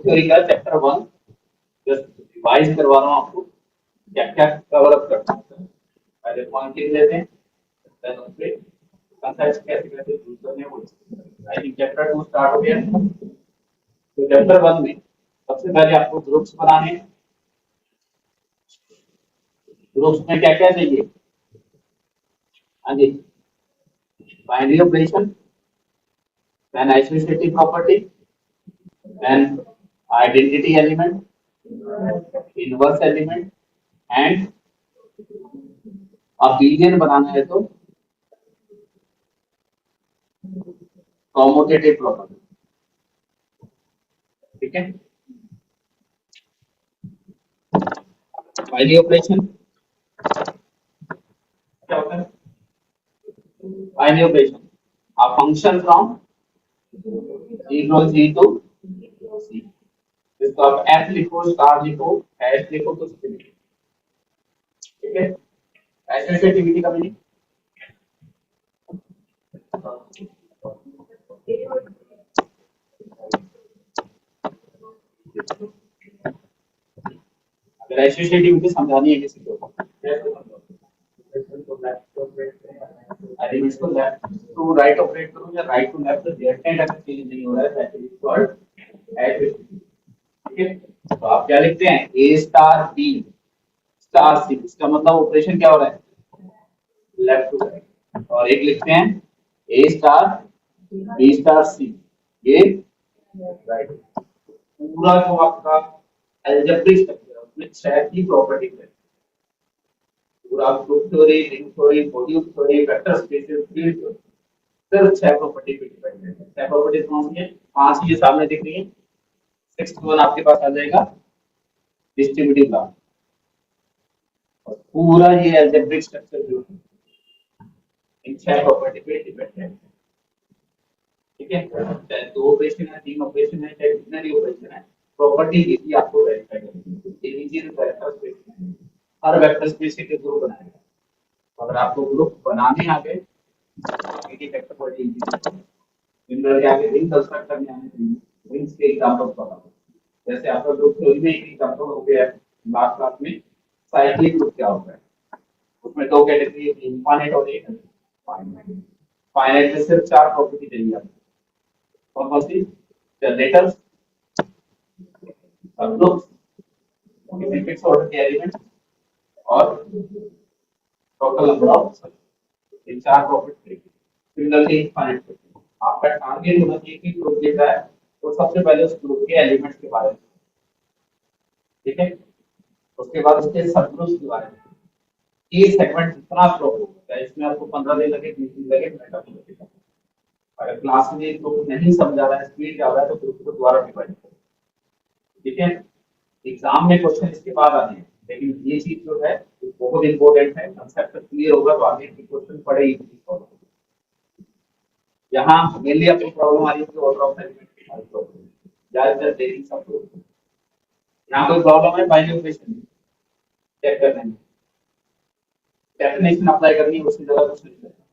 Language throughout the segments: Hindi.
थ्योरी का चैप्टर 1 जस्ट रिवाइज करवा रहा हूँ आपको क्या क्या कवर अप करना होता है। पहले पॉइंट लिख लेते हैं, देन उस पे कंसेप्ट कैसे कैसे यूज करने हैं वो। आई थिंक चैप्टर 2 स्टार्ट हो गया। तो चैप्टर 1 में सबसे पहले आपको ग्रुप्स बनाने हैं। ग्रुप्स में क्या क्या चाहिए? हाँ जी, binary operation, then associative property, then identity element, inverse element, and अब रीजन बनाना है तो कॉम्यूटेटिव प्रॉपर्टी। ठीक है, बाइनरी ऑपरेशन क्या होता है? Binary operation a function from G from G to C, जिसको आप F लिखो, स्टार लिखो, हैश लिखो, कुछ भी लिखो। ठीक है, एसोसिएटिविटी का मीनिंग अगर एसोसिएटिविटी समझानी है किसी को एलिमेंट्स को लेफ्ट टू राइट ऑपरेट करूं या राइट टू लेफ्ट, रिएक्टेंट अगर चेंज नहीं हो रहा है दैट इज कॉल्ड एसोसिएटिविटी। ठीक है, तो आप क्या लिखते हैं? A star B star C, इसका मतलब ऑपरेशन क्या हो रहा है? Left to right. और एक लिखते हैं A star B star C, ये राइट। पूरा जो आपका अलजेब्रिक स्ट्रक्चर है उसमें छह की प्रॉपर्टी है। पूरा group theory, ring theory, module theory, vector spaces, field theory, सिर्फ छह प्रॉपर्टी पे डिपेंड है। छह प्रॉपर्टीज कौन सी है? पांच ये सामने दिख रही है। सिक्स्थ वन आपके पास आ जाएगा डिस्ट्रीब्यूटिव ग्राफ। और पूरा ये अलजेब्रिक स्ट्रक्चर जो है इन छह प्रॉपर्टी पे डिपेंड है। ठीक है, चाहे दो ऑपरेशन है, तीन ऑपरेशन है, चाहे कितने भी ऑपरेशन है, प्रॉपर्टी यदि आपको वेरीफाई करनी है। इनिशियल वेक्टर स्पेस में हर वेक्टर स्पेस के ग्रुप बनाएगा। अगर आपको ग्रुप बनाने आ गए आगे वेक्टर बड़ी इजी है। सिमिलरली आगे रिंग कंस्ट्रक्ट करने आने चाहिए। रिंग्स के एग्जांपल्स बताओ। जैसे आपका ग्रुप थ्योरी में एक एग्जांपल हो गया लास्ट क्लास में, साइक्लिक ग्रुप क्या होता है? उसमें दो कैटेगरी है, इनफाइनाइट और एक फाइनाइट। फाइनाइट में सिर्फ चार प्रॉपर्टी चाहिए आपको। कौन कौन सी? जनरेटर्स, सबग्रुप्स, किसी फिक्स ऑर्डर के एलिमेंट और टोटल नंबर ऑफ सब। ये चार प्रॉपर्टी। सिमिलरली इनफाइनाइट आपका टारगेट होना चाहिए कि ग्रुप देता है तो सबसे पहले उस ग्रुप के एलिमेंट्स के बारे में। ठीक है, उसके बाद उसके सबग्रुप्स के बारे में। ये सेगमेंट जितना स्ट्रॉन्ग होता है इसमें आपको 15 दिन लगे, 20 दिन लगे, घंटा भी लगेगा। अगर क्लास में ग्रुप नहीं समझा रहा है, स्पीड ज्यादा है, तो ग्रुप को दोबारा डिवाइड करो। ठीक है, एग्जाम में क्वेश्चन इसके बाद आते हैं, लेकिन ये चीज जो है बहुत इंपॉर्टेंट है। कंसेप्ट क्लियर होगा तो आगे के क्वेश्चन पड़े ही। यहाँ मेनली अपनी प्रॉब्लम आ रही है ऑर्डर ऑफ एलिमेंट की प्रॉब्लम, ज्यादातर देरी सब लोग। यहाँ कोई प्रॉब्लम है बाइनरी ऑपरेशन चेक करने में, डेफिनेशन अप्लाई करनी है, उसकी जगह कुछ नहीं करना।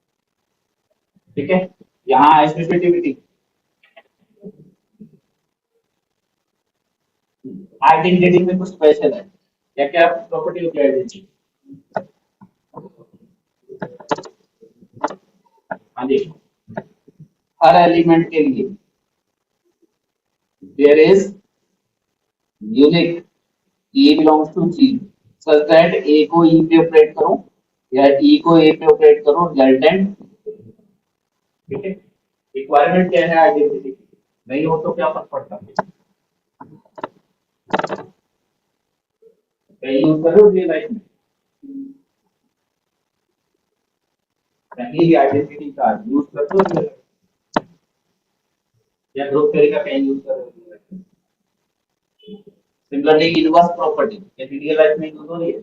ठीक है, यहाँ एसोसिएटिविटी, आइडेंटिटी में कुछ स्पेशल है। क्या क्या प्रॉपर्टी होती है आइडेंटिटी? हाँ जी, हर एलिमेंट के लिए there is unique E belongs to G such that A को E पे ऑपरेट करो या E को A पे ऑपरेट करो, रिजल्टेंट। ठीक है, रिक्वायरमेंट क्या है आइडेंटिटी की? नहीं हो तो क्या फर्क पड़ता है? कहीं यूज करो रियल लाइफ में, कहीं भी आइडेंटिटी का यूज कर दो या ग्रुप थ्योरी का कहीं यूज करो। सिमिलरली इनवर्स प्रॉपर्टी यदि रियल लाइफ में यूज हो रही है,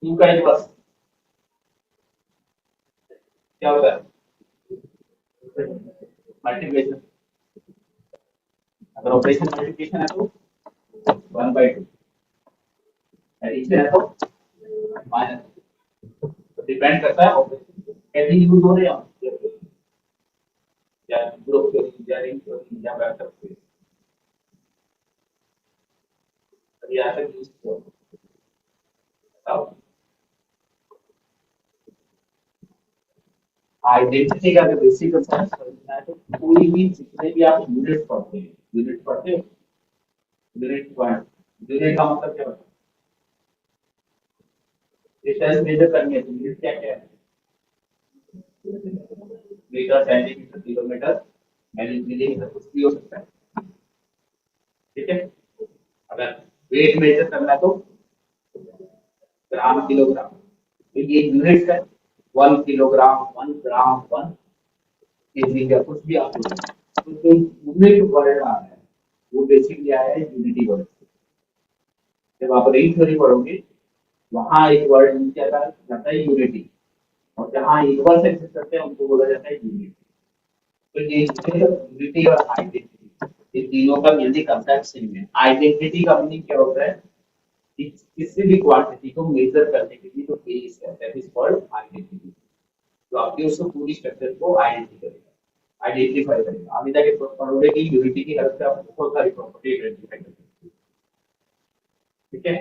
टू का इनवर्स क्या होता है? मल्टीप्लिकेशन। अगर ऑपरेशन मल्टीप्लिकेशन है तो 1/2, एडिशन है तो माइनस। तो डिपेंड करता है ऑपरेशन कैसे यूज हो रहे हैं। या ग्रुप थ्योरी या रिंग थ्योरी या वेक्टर थ्योरी, अभी यहाँ तक यूज किया बताओ। आइडेंटिटी का अगर बेसिक कंसेप्ट समझना है तो कोई भी जितने भी आप यूनिट पढ़ते हो, यूनिट पॉइंट, यूनिट का मतलब क्या होता है, डिस्टेंस मेजर करनी है तो यूनिट क्या क्या है, मीटर, सेंटीमीटर, किलोमीटर, मिलीमीटर, कुछ भी हो सकता है। ठीक है, अगर वेट मेजर करना है तो ग्राम, किलोग्राम, तो ये यूनिट है। 1 किलोग्राम, 1 ग्राम, 1 केजी का कुछ भी आप बोलो। तो जो यूनिट वर्ड आ रहा है वो बेसिकली आया है यूनिटी वर्ड। जब आप रिंग थ्योरी पढ़ोगे वहां एक वर्ड क्या जाता है, यूनिटी, और जहाँ इक्वल से exist करते हैं उनको बोला जाता है यूनिट। तो ये यूनिटी और आइडेंटिटी, ये तीनों का मीनिंग कंसेप्ट सेम है। आइडेंटिटी का मीनिंग क्या होता है कि किसी भी क्वांटिटी को मेजर करने के लिए जो बेस है, दैट इज कॉल्ड आइडेंटिटी। तो आपके उसको पूरी स्ट्रक्चर को आइडेंटिटी करेगा, आइडेंटिफाई करेगा। अभी तक पढ़ोगे कि यूनिटी की हेल्प से आप बहुत सारी प्रॉपर्टी आइडेंटिफाई कर सकते हैं। ठीक है,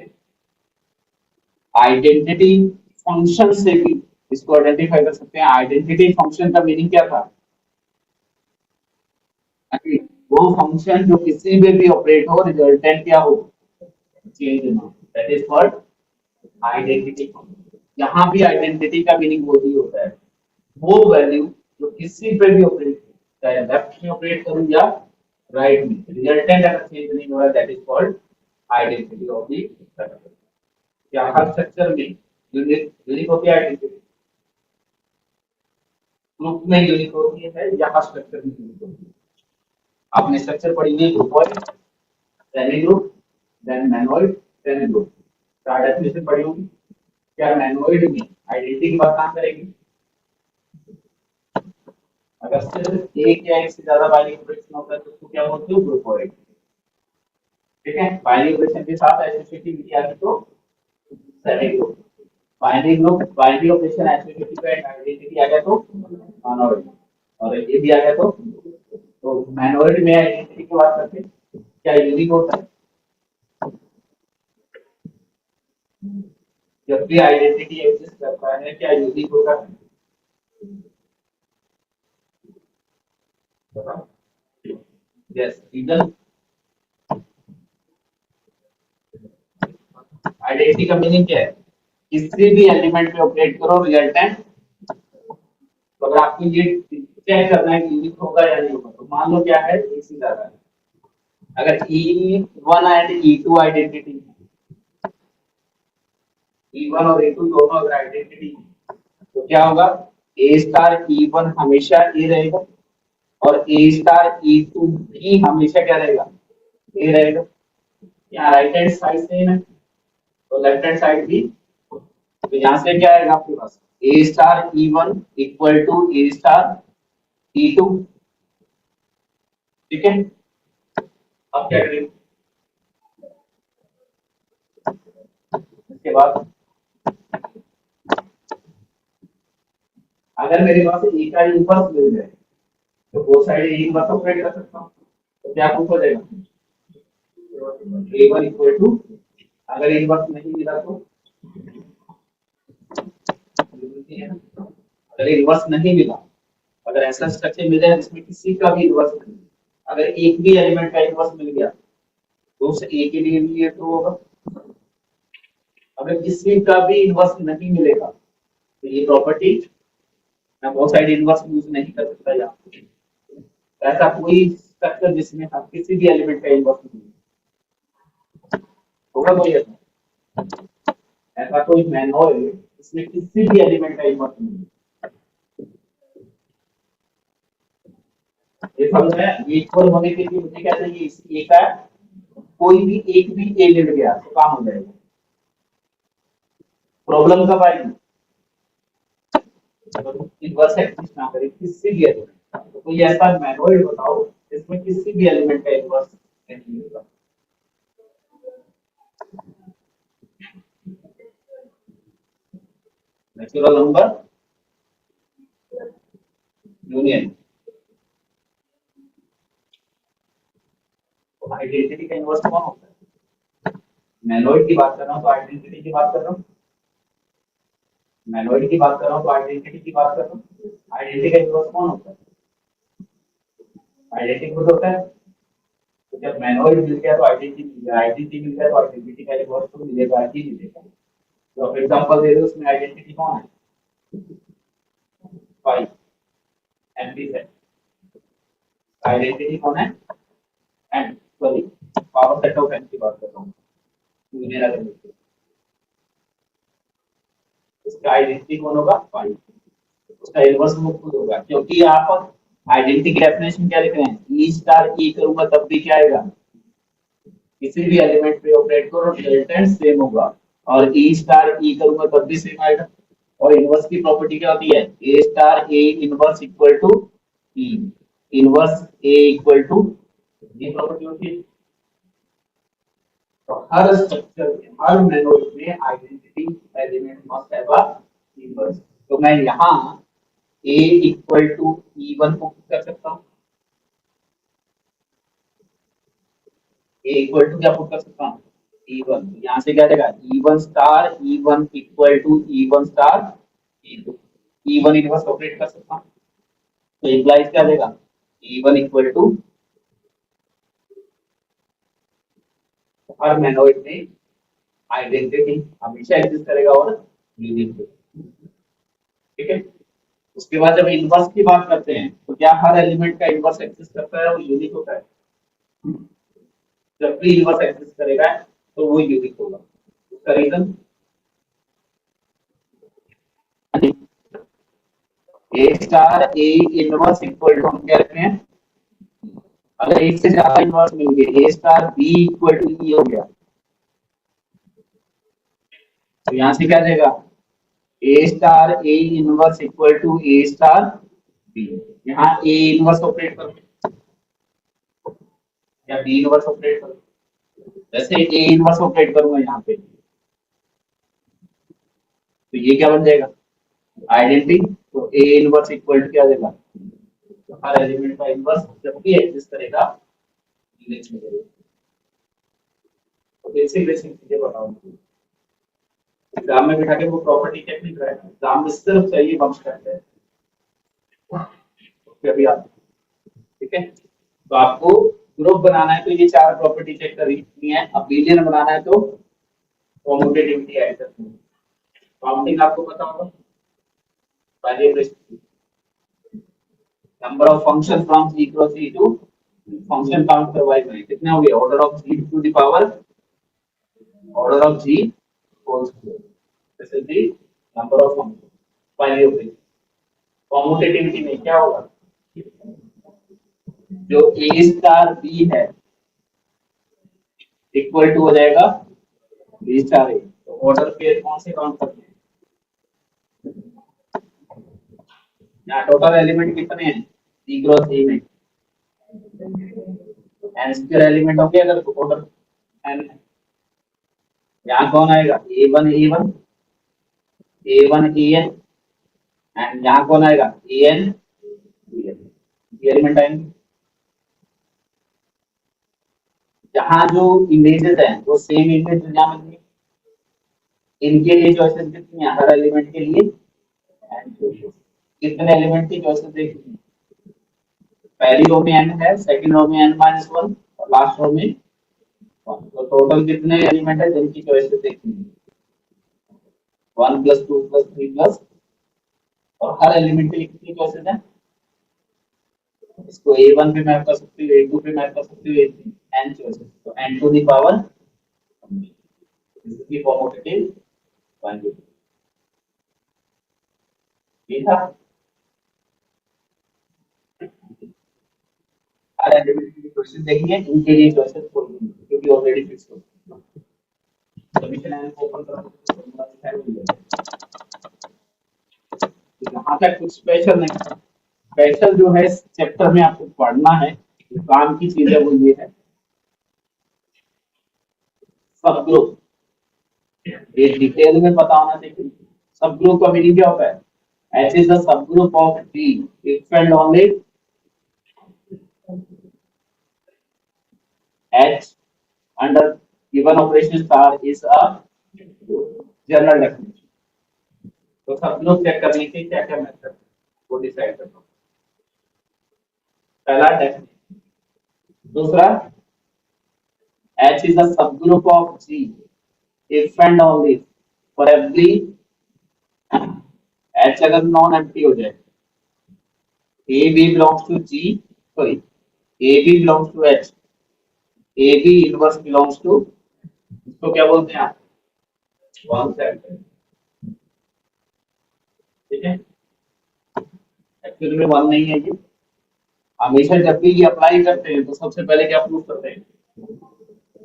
आइडेंटिटी फंक्शन से भी इसको आइडेंटिफाई कर सकते हैं। आइडेंटिटी फंक्शन का मीनिंग क्या था, कि वो फंक्शन जो किसी में भी ऑपरेट हो, रिजल्टेंट क्या हो, चेंज ना, that is called identity function. यहाँ भी आइडेंटिटी का मीनिंग वो ही होता है, वो वैल्यू जो किसी पे भी ऑपरेट हो, चाहे लेफ्ट में ऑपरेट करूं या राइट में, रिजल्टेंट अगर चेंज नहीं हो रहा, that is called identity of the structure. क्या हर स्ट्रक्चर में यूनिक यूनिक होती है आइडेंटिटी, ग्रुप में यूनिक होती है या हर स्ट्रक्चर में यूनिक होती है। आपने स्ट्रक्चर पढ़ी है groupoid, semi group, then monoid, then group, चार डेफिनेशन पढ़ी होगी। क्या मैनोइड में आइडेंटिटी की बात काम करेगी, अगर सिर्फ एक या एक से ज्यादा बाइनरी ऑपरेशन होता है तो उसको क्या बोलते हो, ग्रुपॉइड। ठीक है, बाइनरी ऑपरेशन के साथ एसोसिएटिविटी आ गई तो semi group. Binary operation associative and identity आ गया तो मोनोइड, और ये भी आ गया तो मैनोइड में आइडेंटिटी की बात करते हैं, क्या यूनिक होता है, जब भी आइडेंटिटी एग्जिस्ट करता है क्या यूनिक होता है, यस रीजन। आइडेंटिटी का मीनिंग क्या है, किसी भी एलिमेंट पे ऑपरेट करो रिजल्टेंट, तो अगर आपको ये चेक करना है कि यूनिक होगा या नहीं होगा, तो मान लो क्या है, एक से ज्यादा है, अगर E1 and E2 identity, E1 और E2 दोनों अगर आइडेंटिटी, तो क्या होगा, ए स्टार E1 हमेशा ए रहेगा और ए स्टार E2 भी हमेशा क्या रहेगा, ए रहेगा। यहाँ राइट हैंड साइड सेम है तो लेफ्ट हैंड साइड भी, तो यहाँ से क्या आएगा आपके पास, A star E1 equal to A star E2। ठीक है, अब क्या करेंगे, इसके बाद अगर मेरे पास ए का इनवर्स मिल जाए तो वो साइड ए इनवर्स ऑपरेट कर सकता हूँ, तो क्या प्रूफ हो जाएगा, A1 इक्वल टू, अगर इनवर्स नहीं मिला तो, अगर इनवर्स नहीं मिला, अगर ऐसा स्ट्रक्चर मिला है जिसमें किसी का भी इनवर्स नहीं, अगर एक भी एलिमेंट का इनवर्स मिल गया तो उस ए के लिए भी ये ट्रू होगा। अगर किसी का भी इनवर्स नहीं मिलेगा तो ये प्रॉपर्टी, मैं बहुत साइड इनवर्स यूज नहीं कर सकता यहाँ, ऐसा कोई स्ट्रक्चर जिसमें हम किसी भी एलिमेंट का इनवर्स नहीं होगा, कोई ऐसा कोई मैनुअल जिसमें किसी भी एलिमेंट का इनवर्स नहीं, ये समझ में इक्वल होने के लिए मुझे क्या चाहिए, इस ए का कोई भी एक भी ए मिल गया तो काम हो जाएगा। प्रॉब्लम कब आएगी, इनवर्स एग्जिस्ट ना करे किसी भी एलिमेंट का, तो कोई ऐसा मैनुअल बताओ जिसमें किसी भी एलिमेंट का इनवर्स नहीं होगा। नेचुरल नंबर यूनियन, इनवर्स कौन होता है? मैनोइड की बात कर रहा हूँ तो आइडेंटिटी की बात कर रहा हूँ, मैनोइड की बात कर रहा हूँ तो आइडेंटिटी की बात कर रहा हूँ। आइडेंटिटी का इनवर्स कौन होता है? आइडेंटिटी खुद होता है। तो जब मैनोइड मिल गया तो आइडेंटिटी मिल गया, आइडेंटिटी मिल गया तो आइडेंटिटी का इनवर्स तो मिलेगा ही मिलेगा। तो फॉर एग्जांपल दे दो, उसमें आइडेंटिटी कौन है? 5 एमपी सेट। आइडेंटिटी कौन है? M, sorry, power set of M की बात कर रहा हूँ, यूनियन आइडेंटिटी। इसका आइडेंटिटी कौन होगा? 5। उसका इनवर्स वो खुद होगा, क्योंकि आप आइडेंटिटी की डेफिनेशन क्या लिख रहे हैं? ई स्टार ई करूंगा तब भी क्या आएगा? किसी भी एलिमेंट पे ऑपरेट करो रिजल्टेंट सेम होगा, और ई स्टार ई करूंगा तब भी सेम आएगा। और इनवर्स की प्रॉपर्टी क्या होती है? A star A inverse equal to E, inverse A equal to, ये प्रॉपर्टी होती है। तो हर स्ट्रक्चर में, हर मैनोइड में identity element must have a inverse. तो मैं यहाँ A equal to E one को कर सकता हूँ, ए इक्वल टू क्या पुट कर सकता हूँ? E one. यहाँ से क्या देगा? E one star E one equal to E one star E to, E one inverse operate कर सकता हूँ। तो इम्प्लाइज क्या देगा? E one equal to, her monoid में आइडेंटिटी हमेशा एग्जिस्ट करेगा और यूनिक। ठीक है। उसके बाद जब इनवर्स की बात करते हैं तो क्या हर एलिमेंट का इनवर्स एग्जिस्ट करता है और यूनिक होता है? जब भी इनवर्स एग्जिस्ट करेगा तो वो यूनिक होगा। उसका reason, A star A inverse equal to, हम क्या रखते हैं? अगर एक से ज्यादा इनवर्स मिल गए, A star B equal to E हो गया, तो यहाँ से क्या देगा? A star A inverse equal to A star B. यहाँ ए इनवर्स ऑपरेट करो या बी इनवर्स ऑपरेट करो। जैसे ए इनवर्स ऑपरेट करूंगा यहाँ पे, तो ये क्या बन जाएगा? आइडेंटिटी। तो ए इनवर्स इक्वल टू क्या देगा? तो हर एलिमेंट का इनवर्स जब भी एग्जिस्ट करेगा, यूनिक मिलेगा। तो बेसिक बेसिक चीजें बताओ, एग्जाम में बिठा के वो प्रॉपर्टी चेक नहीं कराएगा, एग्जाम में सिर्फ चाहिए बम्स करते हैं। तो अभी आप, ठीक है, तो आपको ग्रुप बनाना है तो ये चार प्रॉपर्टी चेक करनी है। अब बिलियन बनाना है तो कॉम्यूटेटिविटी ऐड करनी है। काउंटिंग आपको पता होगा, variable number of function from c cross c to function count करवाए गए कितने हो गए? Order of g to the power order of g whole square, this is the number of function finally होगी। कॉम्यूटेटिविटी में क्या होगा? जो a स्टार b है इक्वल टू हो जाएगा b स्टार a। तो ऑर्डर पे कौन से काउंट करते हैं? यहाँ टोटल एलिमेंट कितने हैं c क्रॉस c में? n स्क्वायर एलिमेंट होंगे अगर टोटल n है। यहाँ कौन आएगा? a1 a1 a1 an, and यहाँ कौन आएगा? an bn, ये एलिमेंट आएंगे। जहाँ जो इमेजेस हैं वो सेम इमेज यहाँ मिलेंगे। इनके लिए चॉइसेस कितनी है? हर एलिमेंट के लिए n चॉइसेस। कितने एलिमेंट की चॉइसेस देखनी? पहली रो में n है, सेकंड रो में n माइनस वन, और लास्ट रो में 1। तो टोटल कितने एलिमेंट है जिनकी चॉइसेस देखनी है? 1 प्लस 2 प्लस 3 प्लस, और हर एलिमेंट के लिए कितनी चॉइसेस है? इसको a1 पे मैप कर सकते हो, a2 पे मैप कर सकते हो, a3, n चॉइसेस। तो n टू द पावर, इसकी कॉम्यूटेटिव वैल्यू ये था। हर एलिमेंट की चॉइसेस देखिए, इनके लिए चॉइसेस कोई नहीं है, क्योंकि ऑलरेडी फिक्स हो चुकी है। सबमिशन एंड को ओपन करो तो फॉर्मूला दिखाई मिल जाएगा। यहाँ तक कुछ स्पेशल नहीं, स्पेशल जो है चैप्टर में आपको पढ़ना है, काम की चीजें वो ये है, सब ग्रुप ये डिटेल में पता होना चाहिए। सब ग्रुप का मीनिंग क्या होता है? H is the subgroup of D if and only H under given operation star is a general definition. तो सब लोग चेक करने के क्या क्या मेथड वो डिसाइड करना। पहला डेफिनेशन। दूसरा, H is a subgroup of G if and only for every H अगर नॉन एम्प्टी हो जाए, A B belongs to G, sorry, A B belongs to H, A B inverse belongs to, इसको क्या बोलते हैं आप, वन सेट। ठीक है, एक्चुअली में वन नहीं है ये। हमेशा जब भी ये अप्लाई करते हैं तो सबसे पहले क्या प्रूव करते हैं,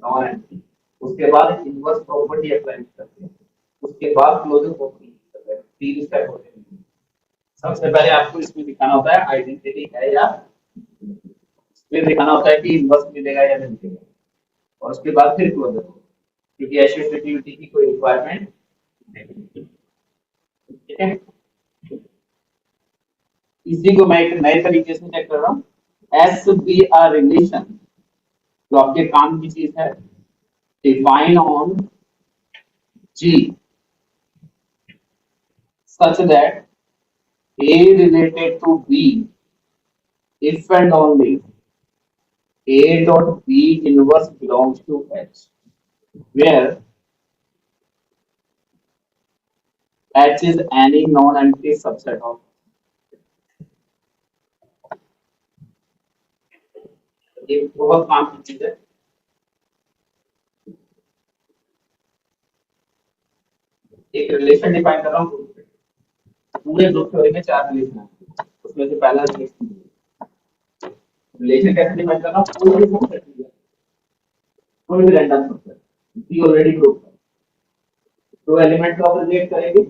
नॉन एम्प्टी, उसके बाद इनवर्स प्रॉपर्टी अप्लाई करते हैं, उसके बाद क्लोजर प्रॉपर्टी करते हैं। तीन स्टेप होते हैं। सबसे पहले आपको इसमें दिखाना होता है आइडेंटिटी है या, फिर दिखाना होता है कि इनवर्स मिलेगा या नहीं मिलेगा, और उसके बाद फिर क्लोजर, क्योंकि एसोसिएटिविटी की कोई रिक्वायरमेंट नहीं। ठीक है, इसी को मैं एक नए तरीके से चेक कर रहा हूँ। एस बी आर रिलेशन जो आपके काम की चीज है, define on G such that A related to B if and only A dot B inverse belongs to H, where H is any non-empty subset of। ये बहुत काम की चीज है। एक रिलेशन डिफाइन कर रहा हूँ, पूरे ग्रुप थ्योरी में चार रिलेशन है, उसमें से पहला रिलेशन, रिलेशन कैसे डिफाइन कर रहा हूँ, पूरे सबसेट है, कोई भी random subset, D already group है, दो एलिमेंट को आप रिलेट करेंगे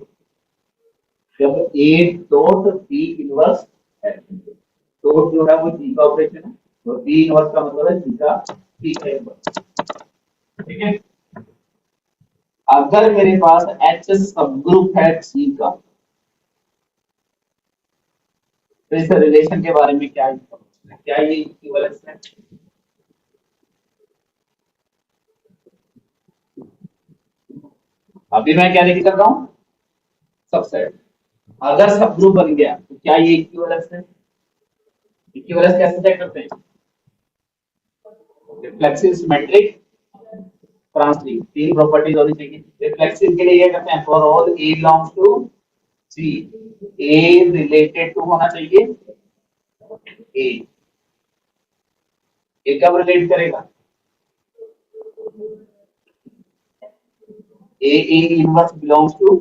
जब ए डॉट बी इनवर्स है, डॉट जो है वो जी का ऑपरेशन है, तो बी इनवर्स का मतलब है जी का बी का इनवर्स। ठीक है, अगर मेरे पास एच सब ग्रुप है जी का, तो इस रिलेशन के बारे में क्या इंफॉर्मेशन है, क्या ये इक्विवेलेंस है। अभी मैं क्या लेके कर रहा हूँ, सबसेट। अगर सब ग्रुप बन गया तो क्या ये इक्विवेलेंस है। इक्विवेलेंस कैसे चेक करते हैं, रिफ्लेक्सिव, सिमेट्रिक, ट्रांसलेट, तीन प्रॉपर्टीज होनी चाहिए। रिफ्लेक्सिव के लिए ये करते हैं, for all A belongs to C, A related to होना चाहिए ए। ए कब रिलेट करेगा, A inverse belongs to,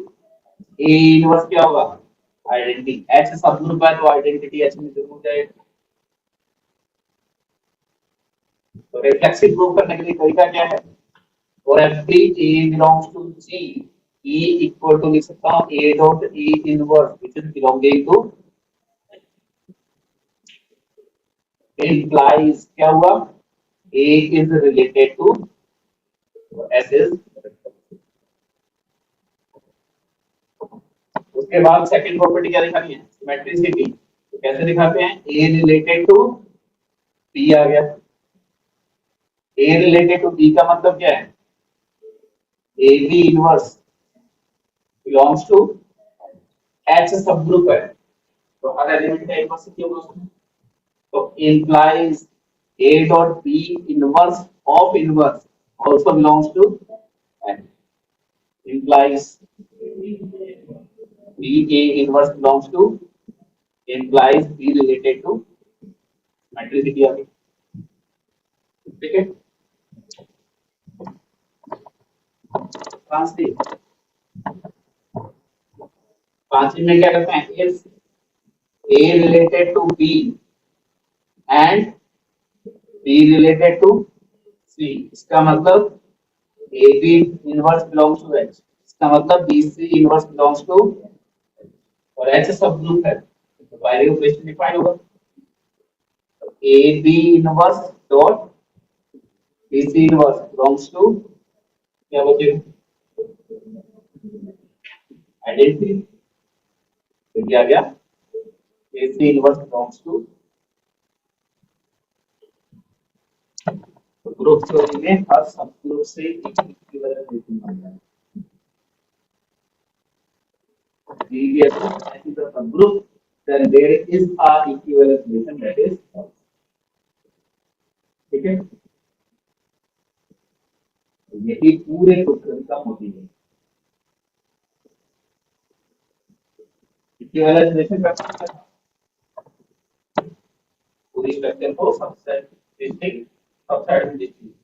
A inverse क्या होगा, आइडेंटिटी। एच सब ग्रुप है तो आइडेंटिटी एच में जरूर जाएगा। तो रिफ्लेक्सिव प्रूव करने के लिए तरीका क्या है, और every A belongs to C, E equal to लिख सकता हूं A dot E inverse which is belonging to, implies क्या हुआ, A is related to S is। उसके बाद सेकंड प्रॉपर्टी क्या दिखानी है, सिमेट्रिसिटी। तो कैसे दिखाते हैं, A रिलेटेड टू B आ गया, A रिलेटेड टू B का मतलब क्या है, A B inverse belongs to H subgroup है, तो हर एलिमेंट का इनवर्स क्यों होगा, तो implies A dot B inverse of inverse also belongs to N, implies B A inverse belongs to, implies B related to मेट्रिसिटी आ गई। ठीक है, ट्रांसलेट। ट्रांसलेट में क्या करते हैं, if A related to B and B related to C, इसका मतलब A B inverse belongs to H, इसका मतलब B C inverse belongs to, और H सब ग्रुप है तो बाइनरी ऑपरेशन डिफाइन होगा, A B inverse dot B C inverse belongs to, क्या बचेगा, आइडेंटिटी। तो क्या गया, A C inverse belongs to, तो ग्रुप थ्योरी में हर सब ग्रुप से एक इक्विवेलेंट रिलेशन बनता है। previous is a subgroup, then there is a equivalent relation that is false. ठीक है, यही पूरे क्वेश्चन का मोटिव है। इक्विवेलेंट रिलेशन का मतलब पूरी स्ट्रक्चर को सबसेट डिस्टिंक्ट सबसेट में डिस्टिंक्ट,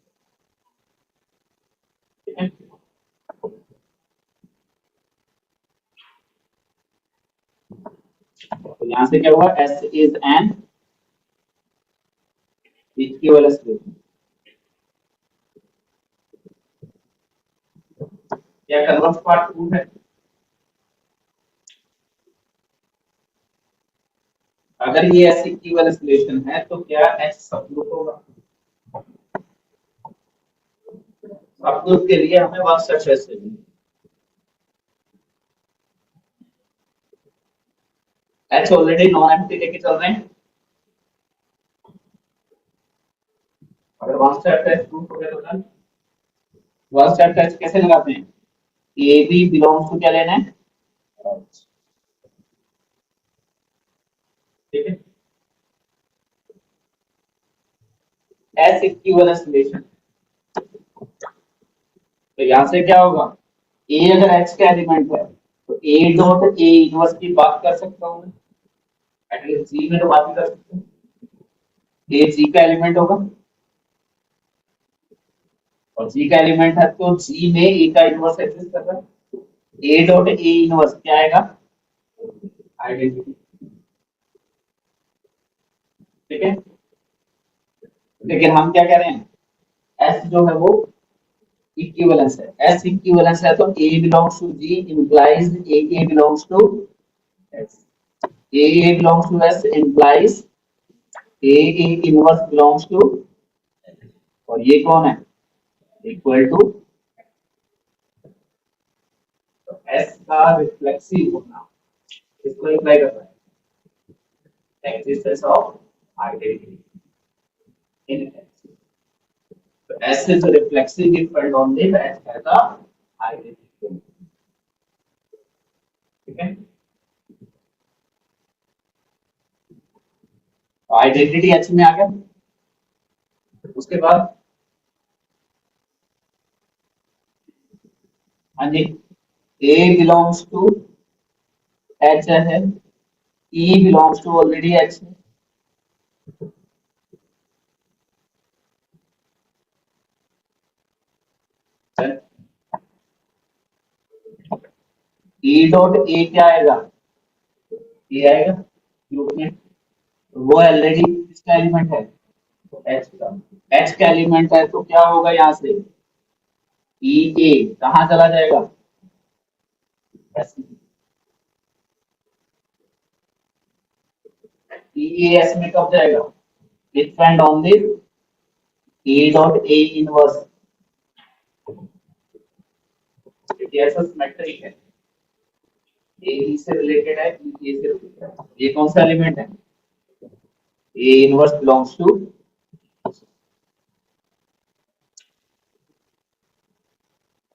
ठीक है। तो यहाँ से क्या हुआ, S is an equivalence relation। क्या कन्वर्स पार्ट ट्रू है? अगर ये S इक्विवेलेंस रिलेशन है तो क्या H सबग्रुप होगा? सबग्रुप के लिए हमें वन सेट चाहिए। H ऑलरेडी नॉन एम्प्टी लेके चल रहे हैं, अगर वन सेट टेस्ट प्रूफ हो गया तो डन। वन सेट टेस्ट कैसे लगाते हैं? ए बी बिलोंग्स टू क्या लेना है, ठीक है। एस इक्विवेलेंस रिलेशन, तो यहां से क्या होगा, ए अगर एच का एलिमेंट है तो ए डॉट ए इनवर्स की बात कर सकता हूं मैं, एटलीस्ट जी में तो बात नहीं कर सकते। ए जी का एलिमेंट होगा और जी का एलिमेंट है तो जी में ए का इनवर्स एग्जिस्ट कर रहा है। ए डॉट ए इनवर्स क्या आएगा, आइडेंटिटी, ठीक है। लेकिन हम क्या कह रहे हैं, एस जो है वो इक्विवेलेंस है, एस इक्विवेलेंस है तो A belongs to G implies A belongs to S, A belongs to S implies A inverse belongs to, और ये कौन है, इक्वल टू एस का रिफ्लेक्सिव होना, इसको इंप्लाई कर रहा है existence of identity in S. तो S is reflexive if field only S has a identity, ठीक है। तो आइडेंटिटी एच में आ गया, उसके बाद हाँ जी, ए बिलोंग्स टू एच है, ई बिलोंग्स टू ऑलरेडी एच है, ई डॉट ए क्या आएगा, ये आएगा ग्रुप में, तो वो ऑलरेडी किसका एलिमेंट है, एच का, एच का एलिमेंट है तो क्या होगा यहाँ से, ई ए कहाँ चला जाएगा, एस, ई ए एस में कब जाएगा, if and only A dot A inverse, ऐसा सिमेट्रिक है, ए ई से रिलेटेड है, ई ए से रिलेटेड है, ये कौन सा एलिमेंट है, ए इनवर्स बिलोंग्स टू,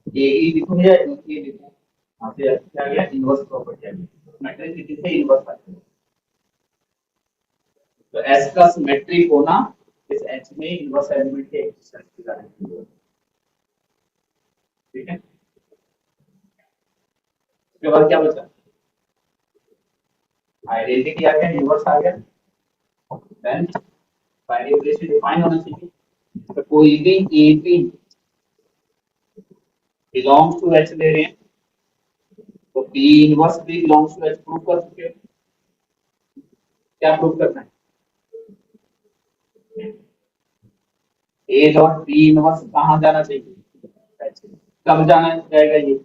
ए ई लिखो या ए लिखो, यहाँ से क्या आ गया, इनवर्स प्रॉपर्टी आ गई, सिमेट्रिसिटी से इनवर्स आ गया। तो एस का सिमेट्रिक होना इस एच में इनवर्स एलिमेंट के एग्जिस्टेंस की गारंटी है, ठीक है। उसके बाद क्या बचा, आइडेंटिटी आ गया, इनवर्स आ गया, देन वेरिएबल से डिफाइन होना चाहिए, तो कोई भी A B belongs to H ले रहे हैं तो बी इनवर्स भी बिलोंग्स टू एच प्रूव कर चुके हैं। क्या प्रूव करना है, ए डॉट बी इनवर्स कहाँ जाना चाहिए, कब जाना जाएगा, ये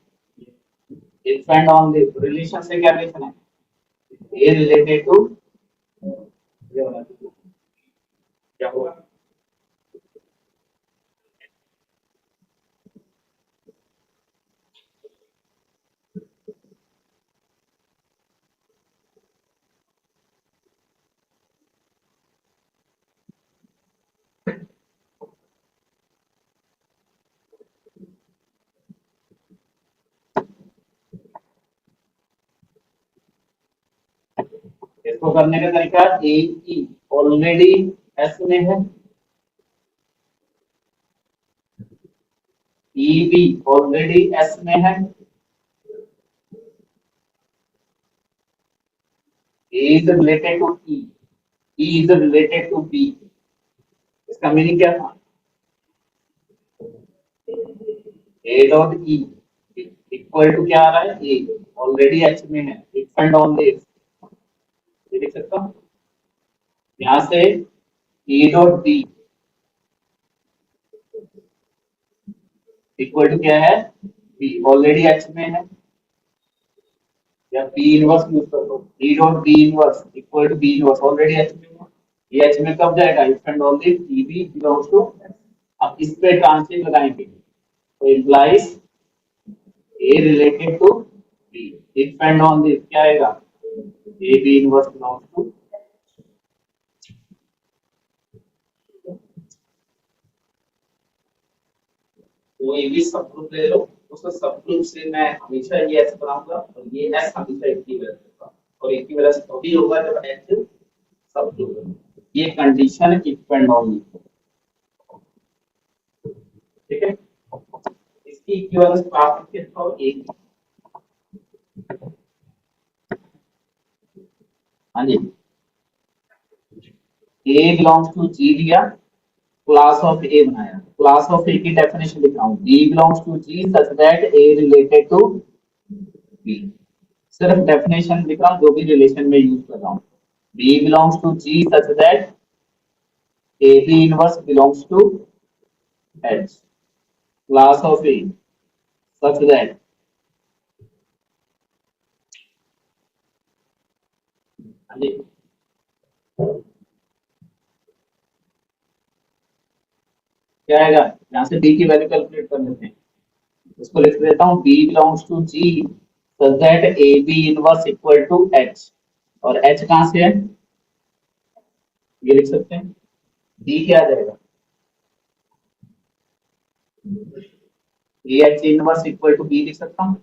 इफ एंड ओनली, रिलेशन से क्या रिलेशन है, ए रिलेटेड टू, ये होना चाहिए, क्या होगा, इसको करने का तरीका ए ई ऑलरेडी एस में है, ई बी ऑलरेडी एस में है, A is related to E, E is related to B. इसका मीनिंग क्या था? A dot E equal to क्या आ रहा है? ए ऑलरेडी एच में है, इफ एंड ओनली इफ। ये लिख सकता हूँ यहाँ से, A dot B equal to क्या है? बी ऑलरेडी एच में है, या बी इनवर्स यूज कर लो, D dot B inverse equal to B inverse already H में है। ये एच में कब जाएगा? If and only E B belongs to. अब इस पे ट्रांसलेट लगाएंगे तो implies A related to B, if and only क्या आएगा? A B inverse belongs to. कोई भी सब ग्रुप ले लो, उस सब ग्रुप से मैं हमेशा ये एस बनाऊंगा और ये एस हमेशा इक्विवेलेंट होगा, और इक्विवेलेंस तभी होगा जब एच सब ग्रुप। ये कंडीशन इफ एंड ओनली, ठीक है। इसकी इक्विवेलेंस प्राप्त करके तो एक, हाँ जी, ए बिलोंग्स टू जी लिया, क्लास ऑफ ए बनाया, क्लास ऑफ ए की डेफिनेशन लिख रहा हूँ, B belongs to G such that A related to B. सिर्फ डेफिनेशन लिख रहा हूँ जो भी रिलेशन में यूज कर रहा हूँ। B belongs to G such that A B inverse belongs to H, class of A such that, हाँ जी, क्या आएगा? यहाँ से बी की वैल्यू कैलकुलेट कर लेते हैं। इसको लिख देता हूँ, B belongs to G such that A B inverse equal to H, और एच कहाँ से है? ये लिख सकते हैं, बी क्या आ जाएगा? A H inverse equal to B लिख सकता हूँ,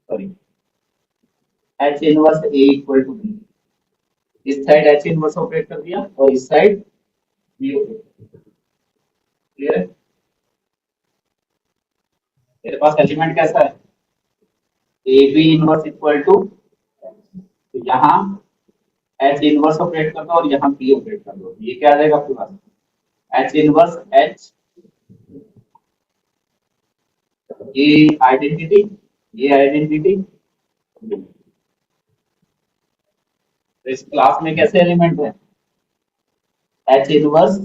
sorry, H inverse A equal to B. इस साइड एच इनवर्स ऑपरेट कर दिया और इस साइड बी ऑपरेट। क्लियर है? मेरे पास एलिमेंट कैसा है? A B inverse equal to, तो यहाँ एच इनवर्स ऑपरेट कर दो और यहाँ बी ऑपरेट कर दो, ये क्या आ जाएगा आपके पास? एच इनवर्स एच, ये आइडेंटिटी, ये आइडेंटिटी। तो इस क्लास में कैसे एलिमेंट है? एच इनवर्स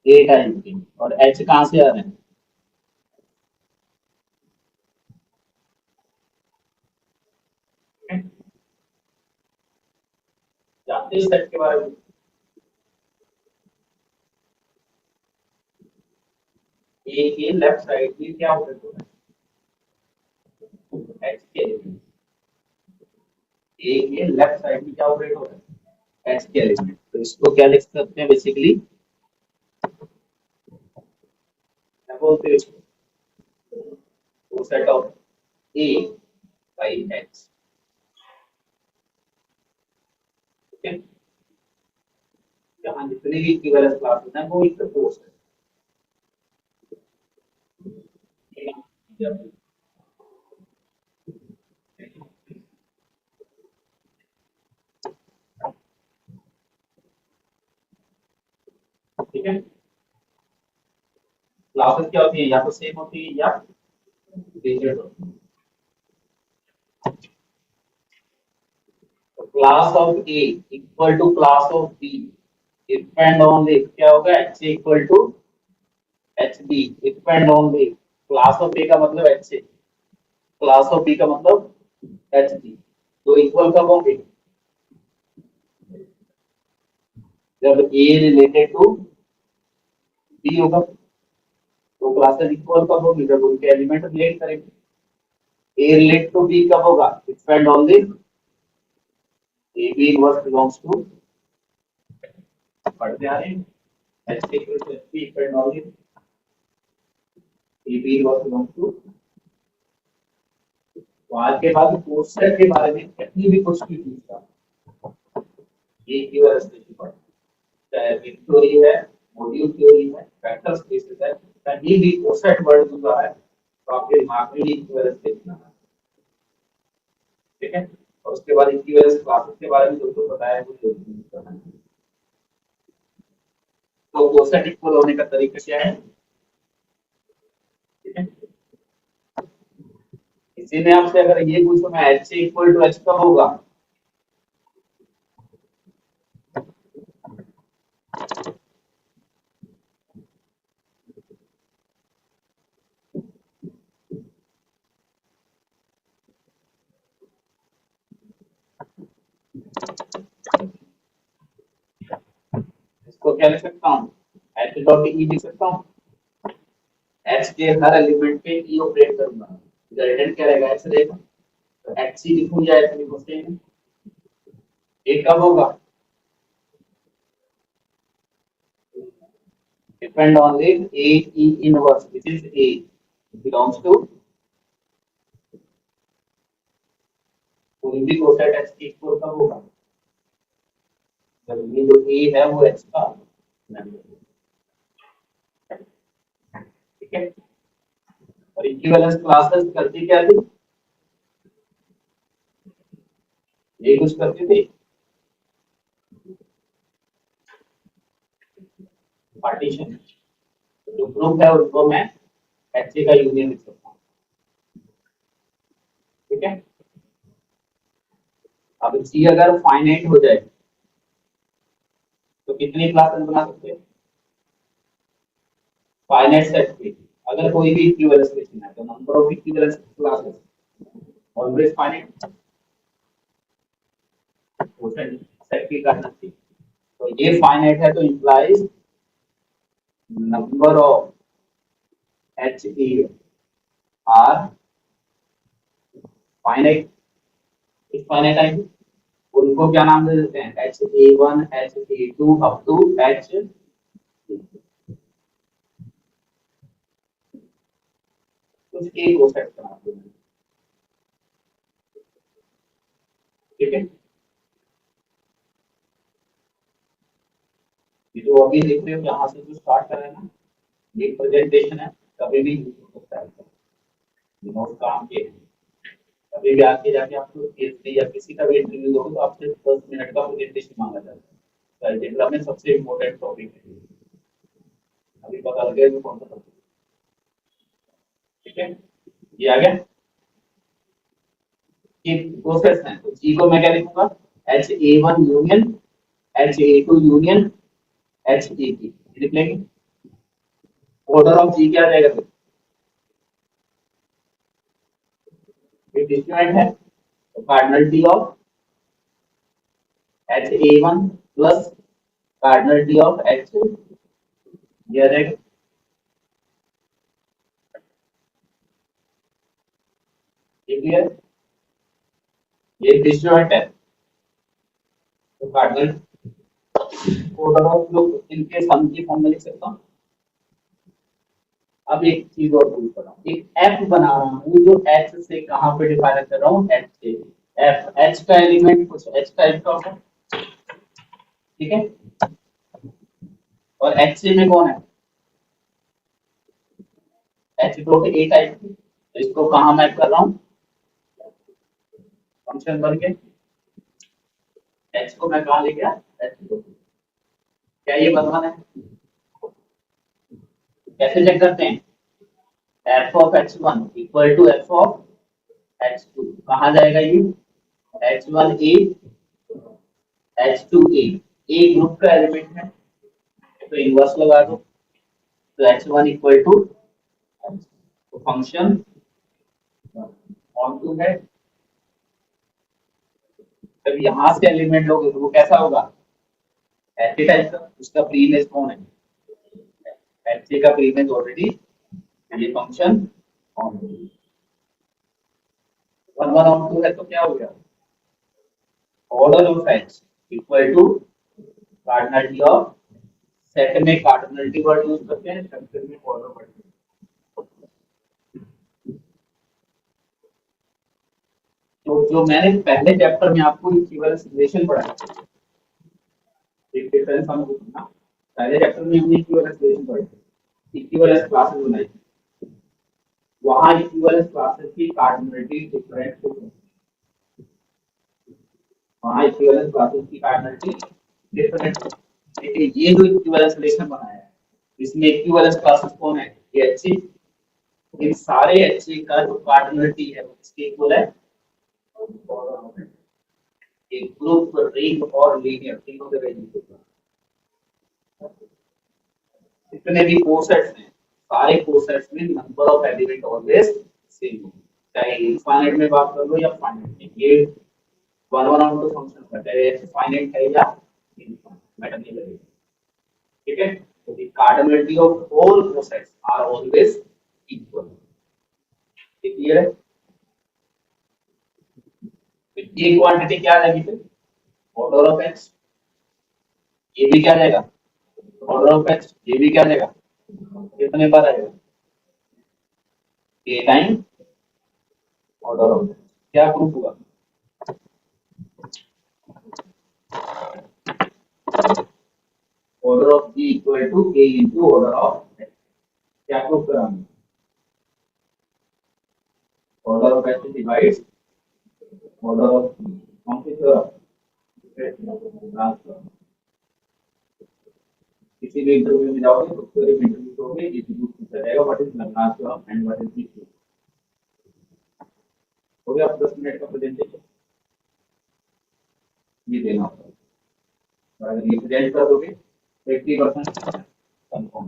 ए टाइम की, और एच कहाँ से आ रहे हैं? जानते हैं सेट के बारे में? ए के लेफ्ट साइड में क्या ऑपरेट हो रहा है? एच के एलिमेंट, ए के लेफ्ट साइड में क्या ऑपरेट हो रहा है? एच के एलिमेंट। तो इसको क्या लिख सकते हैं बेसिकली? क्या बोलते हैं इसको? वो set of A by H, ठीक है। यहाँ जितने भी इक्विवेलेंस क्लासेस हैं वो इससे फोर्स है, ठीक है। क्लासेस क्या होती है? या तो सेम होती है या डिफरेंट होती है। Class of A equal to class of B, if and only क्या होगा? H equal to H B, if and only class of A का मतलब H A, class of B का मतलब एच बी। तो इक्वल कब होंगे? जब ए रिलेटेड टू बी होगा। तो क्लासेस इक्वल कब होगी? जब उनके एलिमेंट रिलेट करेंगे। ए रिलेट टू बी कब होगा? If and only A B inverse belongs to, पढ़ते आ रहे हैं, H equal to H B if and only A B inverse belongs to तो आज के बाद कोर्सेट के बारे में कहीं भी कुछ भी पूछता, ये कीवर्ड स्पेसिफिक पढ़, चाहे रिंग थ्योरी है, मॉड्यूल थ्योरी है, वेक्टर स्पेसेस है, कहीं भी कोर्सेट वर्ड यूज आ रहा है तो आपके दिमाग में ये कीवर्ड देखना है, ठीक है। और उसके बाद इक्विवेलेंस क्लासेस के बारे में जो बताया है वो जरूर यूज करना है। तो कोसेट इक्वल होने का तरीका क्या है, ठीक है। इसी में आपसे अगर ये पूछो मैं एच इक्वल टू एच कब होगा, इसको क्या लिख सकता हूँ, एच डॉट ई लिख सकता हूँ, एच के हर एलिमेंट पे ई ऑपरेट करूंगा, रिजल्टेंट क्या रहेगा, एच रहेगा, तो एच सी लिखूं या एच लिखूं, सेम ये कब होगा, depend on the A E inverse which is A belongs to, कोई भी कोसेट एच की इक्वल कब होगा, जब ये जो ए है वो एच का member है, ठीक है। और इक्विवेलेंस क्लासेस करती क्या थी, ये कुछ करती थी, पार्टीशन, जो ग्रुप है उसको मैं एच का यूनियन लिख सकता हूँ, ठीक है। अब जी अगर फाइनाइट हो जाए तो कितनी क्लासेस बना सकते हैं, फाइनाइट सेट की, अगर कोई भी इक्विवेलेंस लिखना है तो number of equivalence classes always finite, quotient set की करना चाहिए, तो ये फाइनाइट है तो implies number of H E R finite, इस फाइनाइट टाइम उनको क्या नाम दे देते हैं, H A one H A two up to H, कुछ एक को सेट बना दो, ठीक है। ये जो अभी देख रहे हो यहाँ से जो स्टार्ट कर रहे हैं ना, ये प्रेजेंटेशन है, कभी भी यूज हो सकता है, नोट काम के कभी भी आके जाके आपको पीएचडी या किसी का भी इंटरव्यू दोगे तो आपसे 10 मिनट का प्रेजेंटेशन मांगा जाता है, अलजेब्रा में सबसे इम्पोर्टेंट टॉपिक है, अभी पता लगे तो कौन सा टॉपिक, ठीक है। ये आ गया, ये प्रोसेस है, तो जी को मैं क्या लिखूंगा, H A one union H A two union H A की लिख लेंगे, ऑर्डर ऑफ जी क्या आ जाएगा, फिर डिस्क्रिमिनेंट है तो cardinal T of H A one plus cardinal T of H, ये आ जाएगा, ये क्लियर, ये डिस्क्रिमिनेंट है तो कार्डिनल, ऑर्डर ऑफ लोग इनके सम की फॉर्म में लिख सकता हूँ। अब एक चीज और प्रूव कर रहा हूँ, एक एफ बना रहा हूँ जो एच से कहां पे डिफाइन कर रहा हूँ, एच से, एफ एच का एलिमेंट कुछ एच टाइप का होगा, ठीक है, और एच से में कौन है, एच डॉट ए टाइप की, तो इसको कहां मैप कर रहा हूँ, फंक्शन बन के एच को मैं कहां ले गया, एच को, क्या ये बदलाव है, कैसे चेक करते हैं, F of H one equal to F of H two, कहा जाएगा ये, H one A H two A group का एलिमेंट है तो इनवर्स लगा दो, तो एच वन इक्वल टू, तो फंक्शन ऑन टू है, जब यहाँ से एलिमेंट लोगे तो वो कैसा होगा, एच टाइप का, उसका प्री इमेज कौन है, एच का प्री इमेज ऑलरेडी, ये function onto, one one onto है तो क्या हो गया, order of H equal to cardinality of, set में कार्डिनलिटी वर्ड यूज करते हैं, स्ट्रक्चर में ऑर्डर वर्ड, तो जो मैंने पहले चैप्टर में आपको इक्विवेलेंस रिलेशन पढ़ाया था, एक डिफरेंस हमको ना, पहले चैप्टर में हमने इक्विवेलेंस रिलेशन पढ़ी थी, इक्विवेलेंस क्लासेस बनाई थी। वहां इक्विवेलेंस क्लासेस की कार्डिनलिटी डिफरेंट होती है। वहां इक्विवेलेंस क्लासेस की कार्डिनलिटी डिफरेंट, लेकिन ये जो इक्विवेलेंस रिलेशन बनाया है, इसमें इक्विवेलेंस क्लासेस कौन है? ये एचसी। इन सारे एचसी का जो कार्डिनलिटी है वो किसके इक्वल है? एक ग्रुप, रिंग और लीनियर, तीनों के रेंज होगा। जितने भी कोसेट्स हैं, सारे कोसेट्स में number of element always same हो, चाहे इनफाइनाइट में बात कर लो या फाइनाइट में। ये वन वन आउट फंक्शन का चाहे फाइनाइट है या इनफाइनाइट, मैटर नहीं करेगा। ठीक है, तो the cardinality of all cosets are always equal. Clear है? ये क्वांटिटी क्या आ जाएगी फिर? Order of X. ये भी क्या जाएगा? Order of X. ये भी क्या जाएगा? कितने बार आएगा? A time order of X. क्या प्रूफ हुआ? Order of G equal to A into order of X. क्या प्रूफ करा हमने? Order of X divides order of G. कौन सी थ्योरम? ट्रांसफर। किसी भी इंटरव्यू में जाओगे तो पूरे इंटरव्यू को भी एग्जीक्यूट पूछा जाएगा, what is Laplace theorem and what is G theorem. हो गया 10 मिनट का प्रेजेंटेशन, ये देना होगा। और अगर ये प्रेजेंट कर दोगे 80% कंफर्म।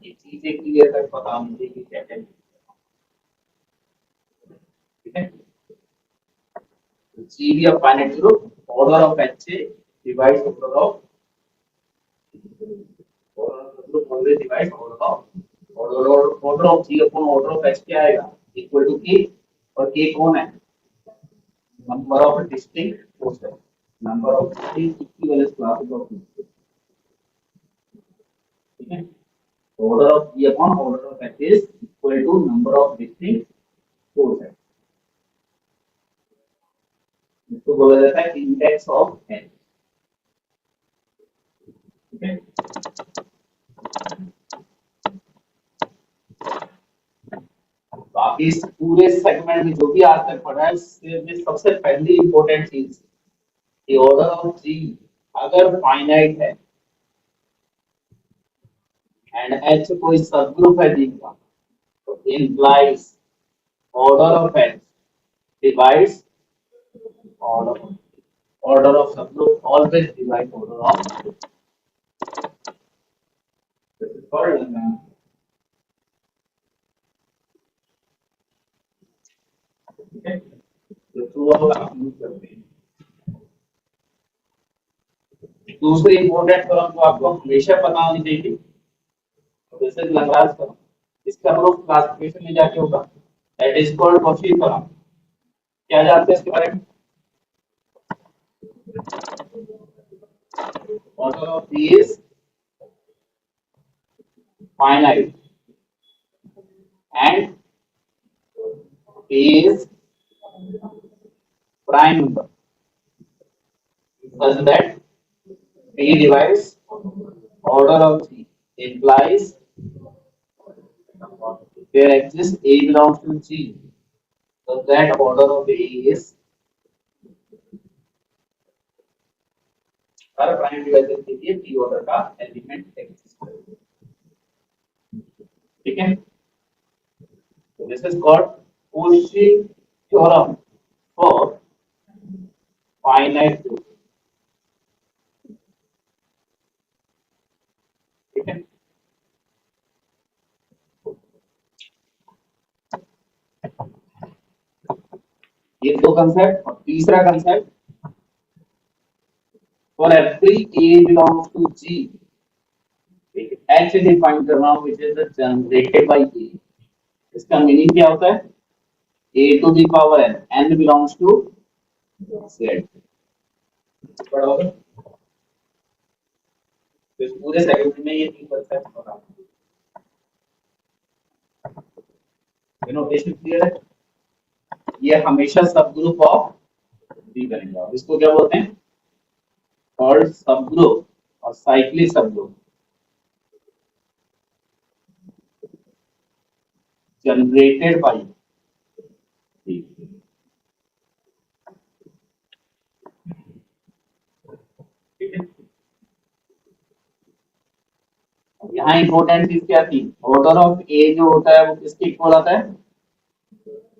ये चीजें क्लियर कर पता मुझे कि क्या क्या। ठीक है, तो जी भी अब फाइनाइट करो, ऑर्डर ऑफ एच से divide order of always divide order of G upon order of H क्या आएगा? Equal to K. और के कौन है? Number of distinct coset, number of distinct equivalence classes of. ठीक है, order of G upon order of H is equal to number of distinct coset. इसको बोला जाता है इंडेक्स ऑफ H। ठीक है, बाकी इस पूरे सेगमेंट में जो भी आज तक पढ़ा है उससे सबसे पहली इंपॉर्टेंट चीज कि ऑर्डर ऑफ G अगर फाइनाइट है एंड H कोई सबग्रुप है G का, तो implies order of H divides order of subgroup always divide order of group. This is called ठीक है, तो थ्रू आप यूज करते हैं। दूसरी इंपॉर्टेंट फॉर्म को आपको हमेशा पता होनी चाहिए, जैसे लैग्रांज फॉर्म। इसका हम लोग क्लासिफिकेशन में जाके होगा, that is called Cauchy form. क्या जानते हैं इसके बारे में? Order of p is finite and p is prime number such that p divides order of g implies there exists a belongs to g, so that order of a is her prime divisor के लिए p ऑर्डर का एलिमेंट एग्जिस्ट करेगा। ठीक है, so this is called Cauchy theorem for finite group। ठीक है, ये दो कंसेप्ट। और तीसरा concept, for every a belongs to g h define करना which is generated by a। इसका मीनिंग क्या होता है? a to the power n, n belongs to z। पढ़ा होगा, तो इस पूरे सेगमेंट में ये तीन कंसेप्ट पढ़ा। ये नोटेशन क्लियर है? ये हमेशा सब ग्रुप ऑफ बी बनेगा। इसको क्या बोलते हैं? कॉल्ड सब ग्रुप और साइक्लिक सब ग्रुप जनरेटेड बाई बी। ठीक है, यहाँ इंपॉर्टेंट चीज क्या थी? ऑर्डर ऑफ ए जो होता है वो किसके इक्वल आता है?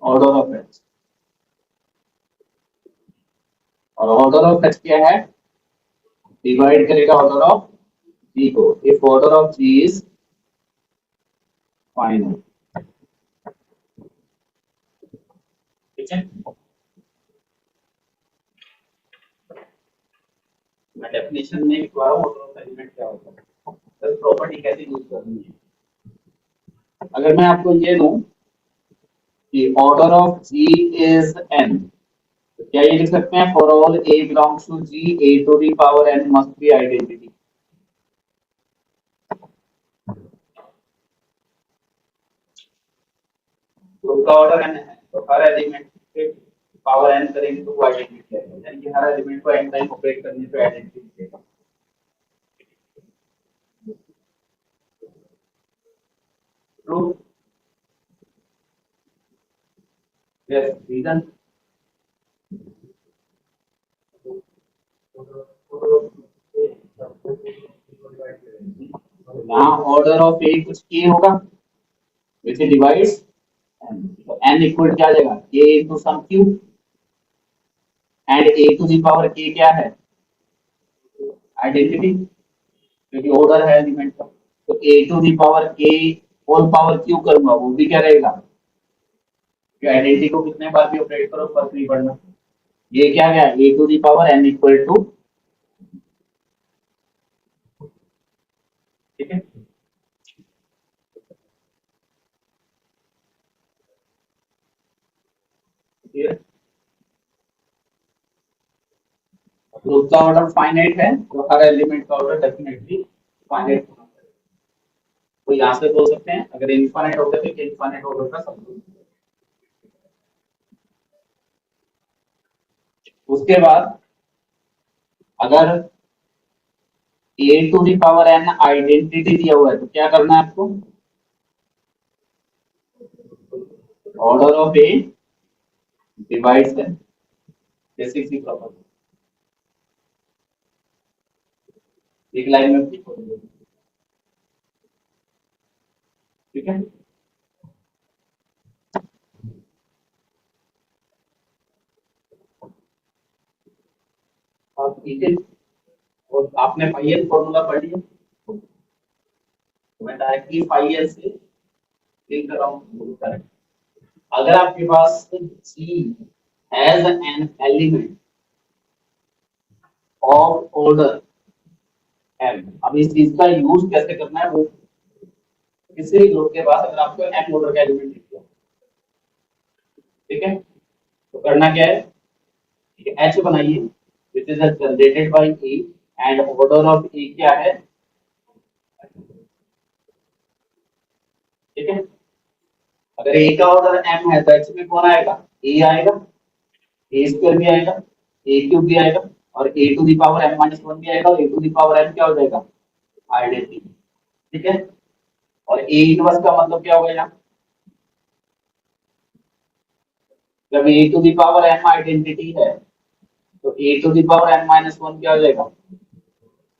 Order of H. और ऑर्डर ऑफ एच क्या है? डिवाइड करेगा ऑर्डर ऑफ जी को। If order of G is final. ठीक है, मैं डेफिनेशन में लिखवा रहा हूँ ऑर्डर ऑफ एलिमेंट क्या होता है, बस प्रॉपर्टी कैसे यूज करनी है। अगर मैं आपको ये दूं कि order of G is N, तो क्या ये लिख सकते हैं? For all A belongs to G, A to the power N must be identity. तो उसका ऑर्डर एन है, तो हर एलिमेंट के पावर एन करेंगे तो वो आइडेंटिटी आएगा, यानी कि हर एलिमेंट को एन टाइम ऑपरेट करने पे आइडेंटिटी देगा। ट्रू। Yes, reason. यहाँ ऑर्डर ऑफ ए कुछ के होगा which divides n, तो n इक्वल क्या आ जाएगा? k into some q, and a to the power k क्या है? आइडेंटिटी, क्योंकि ऑर्डर है एलिमेंट का। तो a to the power k whole power q करूंगा वो भी क्या रहेगा? कि आइडेंटिटी को कितने बार भी ऑपरेट करो फर्क नहीं पड़ना। ये क्या गया? a to the power n equal to. ठीक है, तो उसका ऑर्डर फाइनाइट है, तो हर एलिमेंट का ऑर्डर डेफिनेटली फाइनाइट होना चाहिए। तो यहाँ से बोल सकते हैं अगर इनफाइनाइट ऑर्डर है तो इनफाइनाइट ऑर्डर का सब ग्रुप। उसके बाद अगर a to the power n identity दिया हुआ है तो क्या करना है आपको? Order of a divides n, basic सी प्रॉपर्टी। एक लाइन में लिखो। ठीक है, अब इसे और आपने फाइल फॉर्मूला पढ़ लिया, मैं डायरेक्टली फाइल से लिख कर रहा हूँ। करेक्ट। अगर आपके पास G has an element of order m, अब इस चीज का यूज कैसे करना है वो, किसी भी ग्रुप के पास अगर आपको m ऑर्डर का एलिमेंट दिख गया, ठीक है, तो करना क्या है? H बनाइए which is generated by E and order of E क्या है? ठीक है, अगर A का ऑर्डर M है तो H में कौन आएगा? A आएगा, A स्क्वायर भी आएगा, A क्यूब भी आएगा और A to the power M minus one भी आएगा और A to the power M क्या हो जाएगा? आइडेंटिटी। ठीक है, और A इनवर्स का मतलब क्या होगा यहाँ? जब A to the power M identity है तो A to the power M minus one क्या हो जाएगा?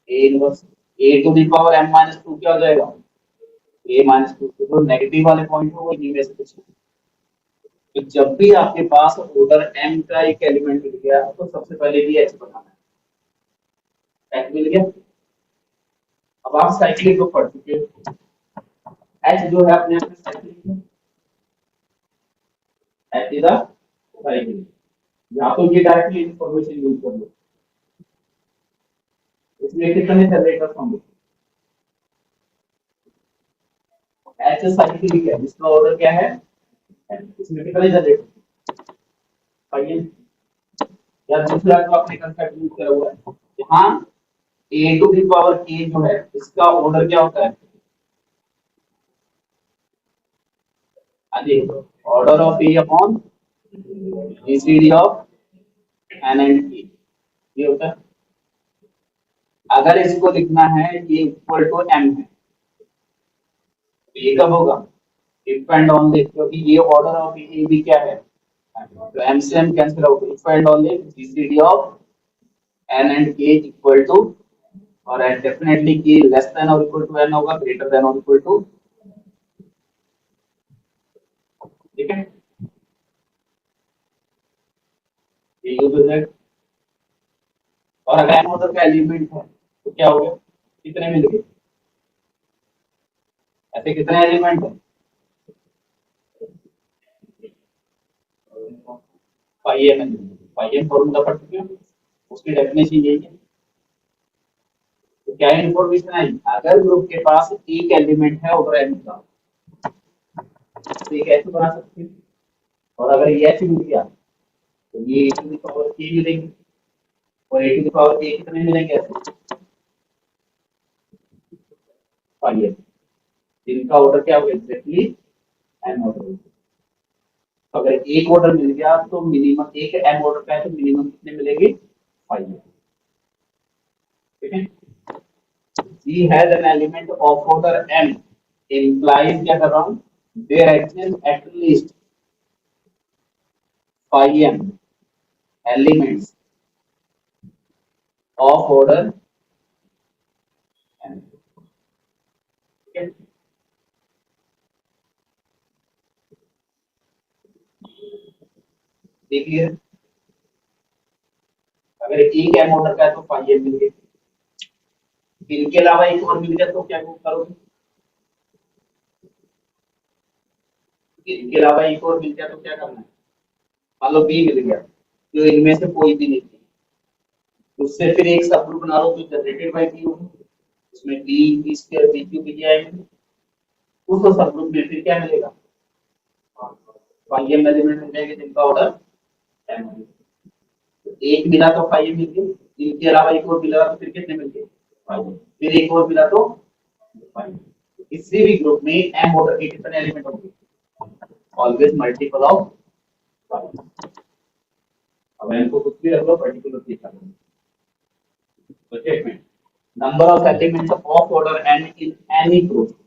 A inverse. A to the power M minus two क्या हो जाएगा? A minus two. तो नेगेटिव वाले पॉइंट को इन्हीं में से कुछ। तो जब भी आपके पास ऑर्डर m का एक एलिमेंट मिल गया तो सबसे पहले भी h बनाना है। h मिल गया, अब आप साइक्लिक को पढ़ चुके हो। h जो है अपने आप में साइक्लिक है, h इज अ साइक्लिक। या तो ये डायरेक्टली इंफॉर्मेशन यूज कर लो, इसमें कितने जनरेटर्स होंगे? h साइक्लिक है जिसका ऑर्डर क्या है? इसमें कितने जनरेटर? पाइए, या दूसरा जो आपने कंसेप्ट यूज करा हुआ है यहाँ a to the power k जो है इसका ऑर्डर क्या होता है? हाँ जी, order of A upon GCD of N and A, ये होता है। अगर इसको लिखना है ये इक्वल टू एम है, तो ये कब होगा? इफ एंड ओनली, क्योंकि ये ऑर्डर ऑफ ए भी क्या है, तो एम से M cancel out, if and only GCD of N and K equal to, और डेफिनेटली के लेस देन और इक्वल टू एन होगा, ग्रेटर देन और इक्वल टू, ठीक है, ये यूज हो जाएगा। और अगर एन ऑर्डर का एलिमेंट है तो क्या हो गया, कितने मिल गए, ऐसे कितने एलिमेंट है, five M, five M formula पढ़ चुके हो, उसकी डेफिनेशन यही है। तो क्या इन्फॉर्मेशन आई, अगर ग्रुप के पास एक एलिमेंट है ओवर एन का, तो ये कैसे बना सकते हैं, और अगर ये ऐसे मिल गया तो ये ए टू द पावर के मिलेंगे, और ए टू द पावर के कितने मिलेंगे ऐसे, फाइव, जिनका ऑर्डर क्या होगा एग्जैक्टली एन ऑर्डर। अगर एक ऑर्डर मिल गया तो मिनिमम, एक एम ऑर्डर का है तो मिनिमम कितने मिलेंगे, फाइव, ठीक है। G has an element of order m implies क्या कर रहा हूँ, there exist at least five m elements of order m, ठीक है। देखिए अगर एक एम ऑर्डर का है तो फाइव एम मिल गए, इनके अलावा एक और मिल गया तो क्या करोगे, इनके अलावा एक और मिल गया तो क्या करना है, मान लो बी मिल गया, जो इनमें से कोई भी नहीं थी, उससे फिर एक सब ग्रुप बना लो जो जनरेटेड बाय बी होगा, उसमें B square B cube B आएंगे, उस सब ग्रुप में फिर क्या मिलेगा, फाइव एम एलिमेंट मिल जाएंगे जिनका ऑर्डर एम है। तो एक मिला तो फाइव मिल गए, इनके अलावा एक और मिला तो फिर कितने मिल गए, फाइव, फिर एक और मिला तो फाइव। किसी भी ग्रुप में एम ऑर्डर के कितने एलिमेंट होंगे, ऑलवेज मल्टीपल ऑफ फाइव। अब एम को कुछ भी रख लो, पर्टिकुलर लिखा लो, तो statement number of elements of order N in any group,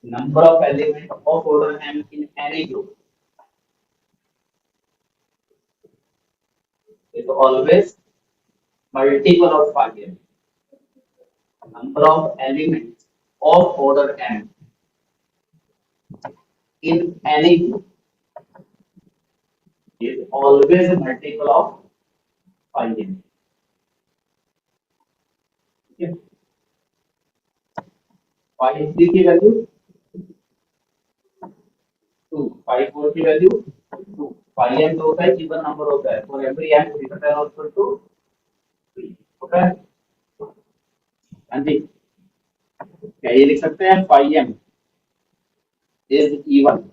number of elements of order m in any group is always multiple of 5m. Number of elements of order m in any group is always a multiple of 5m. Okay. 5 3 की वैल्यू 2, 5 4 की वैल्यू 2, 5m तो होता है इवन नंबर होता है, for every m greater than और इक्वल टू 3, ओके। हाँ जी, क्या ये लिख सकते हैं 5m is even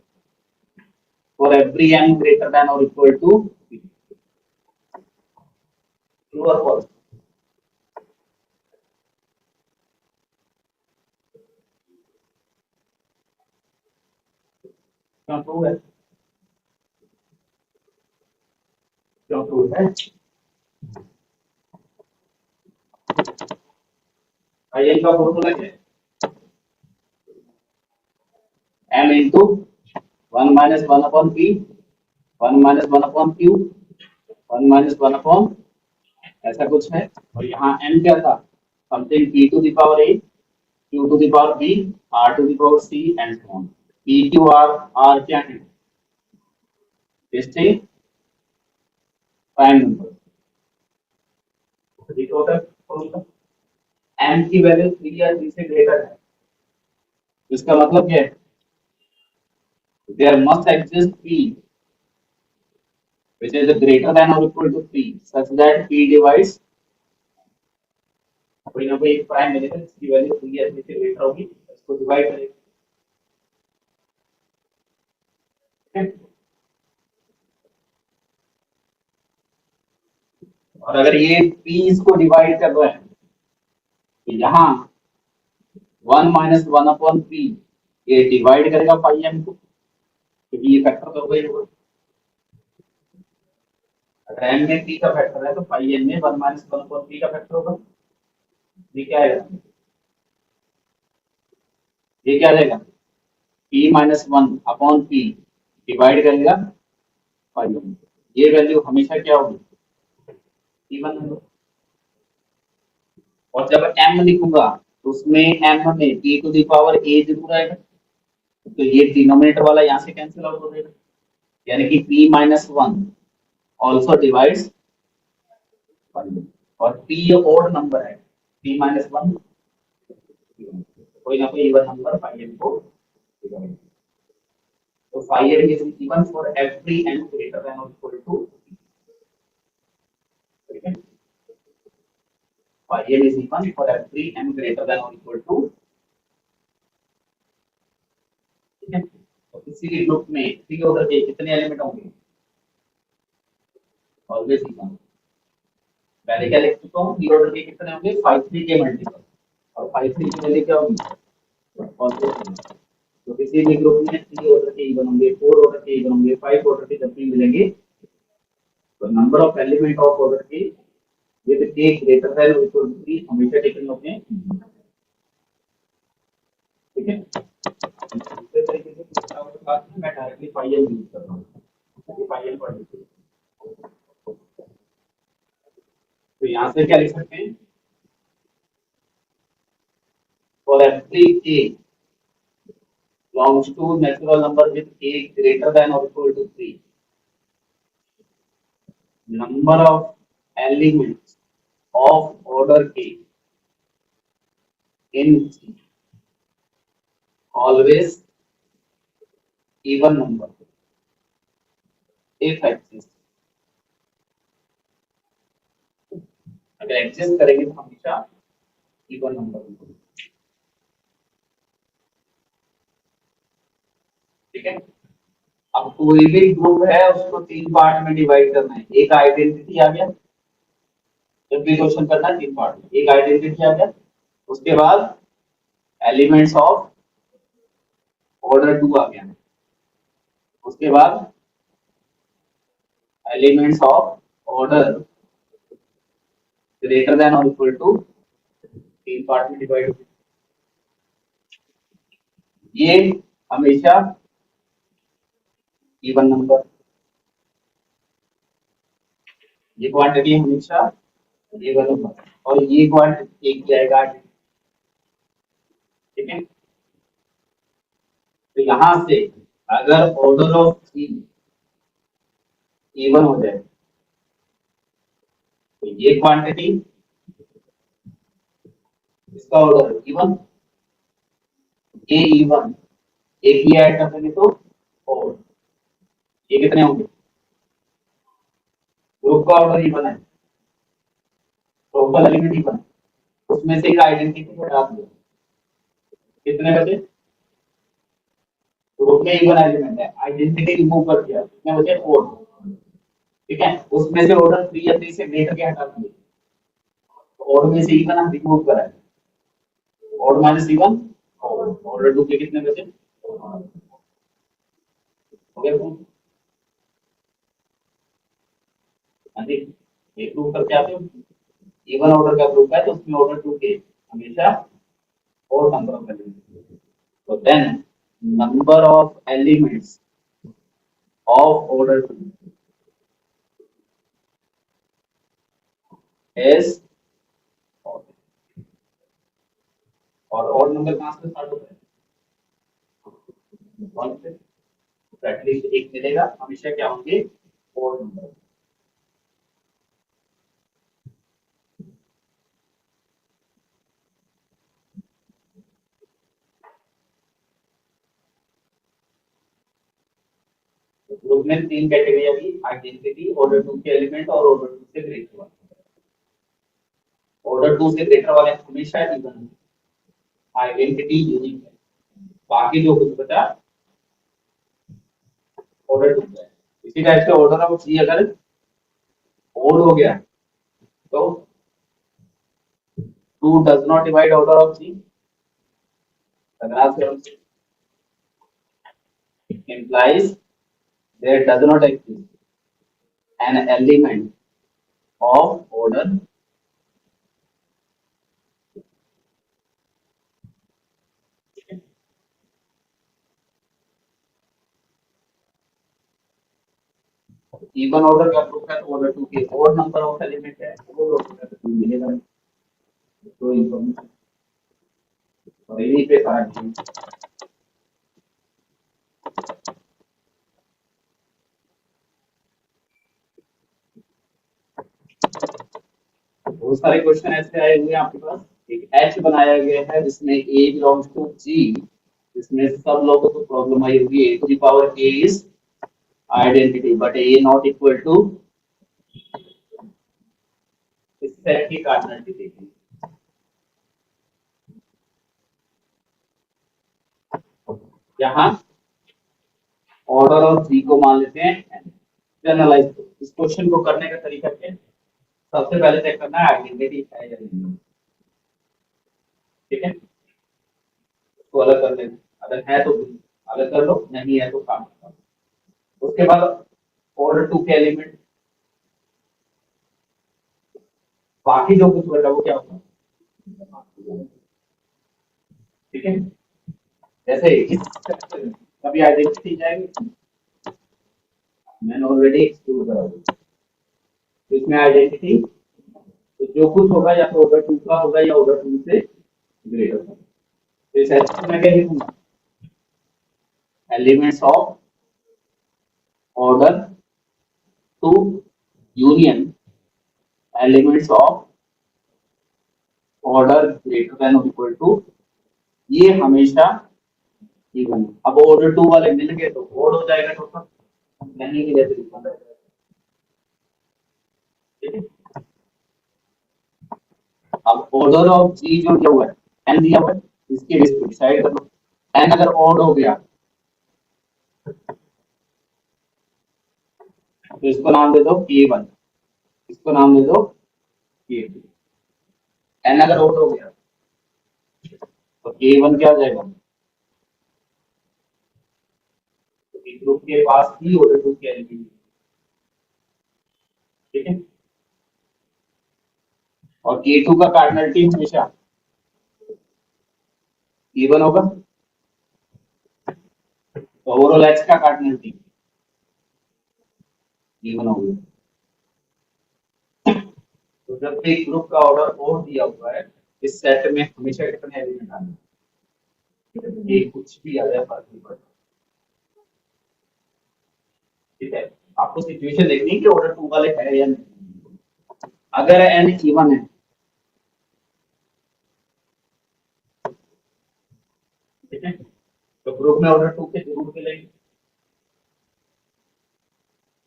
for every m greater than or equal to 3, true or false, क्यों ट्रू है, क्यों ट्रू है, आई का फॉर्मूला क्या है, m into 1 minus 1 upon p, 1 minus 1 upon q, 1 minus 1 upon, ऐसा कुछ है, और यहाँ m क्या था, something p to the power a, q to the power b, r to the power c and so on। p q r क्या है, इससे प्राइम नंबर, ठीक होता है। m की वैल्यू 3 या 3 से ग्रेटर है, इसका मतलब क्या है, there must exist p which is greater than or equal to p such that p divides, कोई ना कोई एक प्राइम मिलेगा जिसकी वैल्यू 3 या 3 से ग्रेटर होगी, इसको डिवाइड करेगा, ठीक है। और अगर ये p इसको डिवाइड कर रहा है तो यहाँ 1 minus 1 upon p ये डिवाइड करेगा 5m को, क्योंकि ये फैक्टर तो वही होगा। अगर n में p का फैक्टर है तो फाई n में 1 माइनस 1 अपॉन p का फैक्टर होगा। ये क्या आएगा? ये क्या आ जाएगा? p minus 1 upon p divide करेगा फाई n। ये वैल्यू हमेशा क्या होगी? p1 होगा। और जब m लिखूंगा तो उसमें m में p to the power a जरूर आएगा। तो ये डिनोमिनेटर वाला यहाँ से कैंसिल आउट हो जाएगा, यानी कि p minus 1 also divides phi. और p ओड नंबर है, p माइनस 1 कोई ना कोई इवन नंबर फाई n को divide। तो phi n is even for every n greater than और इक्वल टू, ठीक है। Phi n is even for every n greater than और इक्वल टू, ठीक है। तो किसी भी ग्रुप में थ्री ऑर्डर के कितने एलिमेंट होंगे? Always even. पहले क्या लिख चुका हूँ, थ्री ऑर्डर के कितने होंगे? 5 3 के मल्टीपल। और 5 3 की वैल्यू क्या होगी? ऑलवेज। तो किसी भी ग्रुप में थ्री ऑर्डर के इवन होंगे, फोर ऑर्डर के इवन होंगे, फाइव ऑर्डर के जब भी मिलेंगे तो number of element of order के विद k ग्रेटर देन और इक्वल टू 3 हमेशा टेकन होते हैं, ठीक है। दूसरे तरीके से पूछना हो तो बात में मैं डायरेक्टली फाई एल यूज कर रहा हूँ, फाई एल पढ़ लीजिए। तो यहाँ से क्या लिख सकते हैं? For every k belongs to natural number with k greater than or equal to 3, number of elements of order k in C always even number if exist। अगर एग्जिस्ट करेंगे तो हमेशा इवन नंबर होगा, ठीक है। अब कोई भी ग्रुप है उसको तीन पार्ट में डिवाइड करना है। एक आइडेंटिटी आ गया, जब भी क्वेश्चन करना है तीन पार्ट में। एक आइडेंटिटी आ गया, उसके बाद एलिमेंट्स ऑफ ऑर्डर टू आ गया, उसके बाद elements of order greater than और इक्वल टू, तीन पार्ट में डिवाइड हो गया। ये हमेशा इवन नंबर, ये क्वांटिटी हमेशा इवन नंबर, और ये क्वांटिटी एक जाएगा, ठीक है। तो यहां से अगर ऑर्डर ऑफ थ्री इवन हो जाए तो ये क्वांटिटी, इसका ऑर्डर इवन, ये इवन, एक ही ऐड कर देंगे तो और ये कितने होंगे? ग्रुप का ऑर्डर इवन है, टोटल एलिमेंट इवन है, उसमें से एक आइडेंटिटी हटा दिया, कितने बचे? ग्रुप में इवन एलिमेंट है, आइडेंटिटी रिमूव कर दिया, कितने बचे? 4, ठीक है। उसमें से ऑर्डर 3 या 3 से ग्रेटर के हटा दिए, तो ऑर्डर में से इवन हम रिमूव कराए, ऑर्डर माइनस इवन, ऑर्डर 2 के कितने बचे? हो गया प्रूफ? हाँ जी, ये प्रूफ करके आते हो। इवन ऑर्डर का ग्रुप है तो उसमें ऑर्डर 2 के हमेशा और number of elements. So then number of elements of order 2 is, और ऑड नंबर कहां से स्टार्ट होता है? 1 से। तो एटलीस्ट एक मिलेगा, हमेशा क्या होंगे? Odd number. ग्रुप में तीन कैटेगरी आ गई, आइडेंटिटी, ऑर्डर 2 के एलिमेंट और ऑर्डर 2 से ग्रेटर वाले। ऑर्डर 2 से ग्रेटर वाले हमेशा इवन, आइडेंटिटी यूनिक है, बाकी जो कुछ बचा ऑर्डर 2 का है। इसी टाइप से ऑर्डर ऑफ सी अगर ओड हो गया तो 2 does not divide order of C, implies there does not exist an element of order even order का प्रूफ है तो ऑर्डर टू के और नंबर ऑफ एलिमेंट है वो ऑर्डर टू मिलेगा तो इन्फॉर्मेशन और यही पे सारा चीज बहुत सारे क्वेश्चन ऐसे आए हुए हैं आपके पास एक एच बनाया गया है जिसमें ए बिलोंग्स टू जी जिसमें सब लोगों को प्रॉब्लम आई होगी A to the power A is identity but A not equal to इस सेट की कार्डिनलिटी देखिए यहाँ ऑर्डर ऑफ जी को मान लेते हैं जनरलाइज इस क्वेश्चन को करने का तरीका क्या है सबसे पहले चेक करना है आइडेंटिटी है या नहीं ठीक है उसको अलग कर लेना अगर है तो अलग कर लो नहीं है तो काम करो उसके बाद ऑर्डर टू के एलिमेंट बाकी जो कुछ बचा वो क्या होगा ठीक है जैसे इस कभी आइडेंटिटी जाएगी मैंने ऑलरेडी एक्सक्लूड करा दिया तो इसमें आइडेंटिटी तो जो कुछ होगा या तो ऑर्डर टू का होगा या ऑर्डर टू से ग्रेटर होगा तो इस एच में क्या लिखूंगा elements of order two union elements of order greater than और इक्वल टू ये हमेशा इवन अब ऑर्डर टू वाले मिल गए तो ओड हो जाएगा टोटल नहीं मिले तो इवन रह जाएगा ठीक है अब ऑर्डर ऑफ जी जो दिया हुआ है एन दिया हुआ है इसके रिस्क डिसाइड कर लो एन अगर ऑड हो गया तो इसको नाम दे दो k1 इसको नाम दे दो k2 एन अगर ऑड हो गया तो k1 क्या आ जाएगा तो ग्रुप के पास ही ऑर्डर टू के एलिमेंट ठीक है और k2 का कार्डिनलिटी हमेशा इवन होगा तो ओवरऑल x का कार्डिनलिटी इवन होगा तो जब भी ग्रुप का ऑर्डर और दिया हुआ है इस सेट में हमेशा कितने एलिमेंट आने ये कुछ भी आ जाए फर्क नहीं पड़ता ठीक है आपको सिचुएशन देखनी है कि ऑर्डर टू वाले है या नहीं अगर एन इवन है ठीक है तो ग्रुप में ऑर्डर टू के जरूर मिलेंगे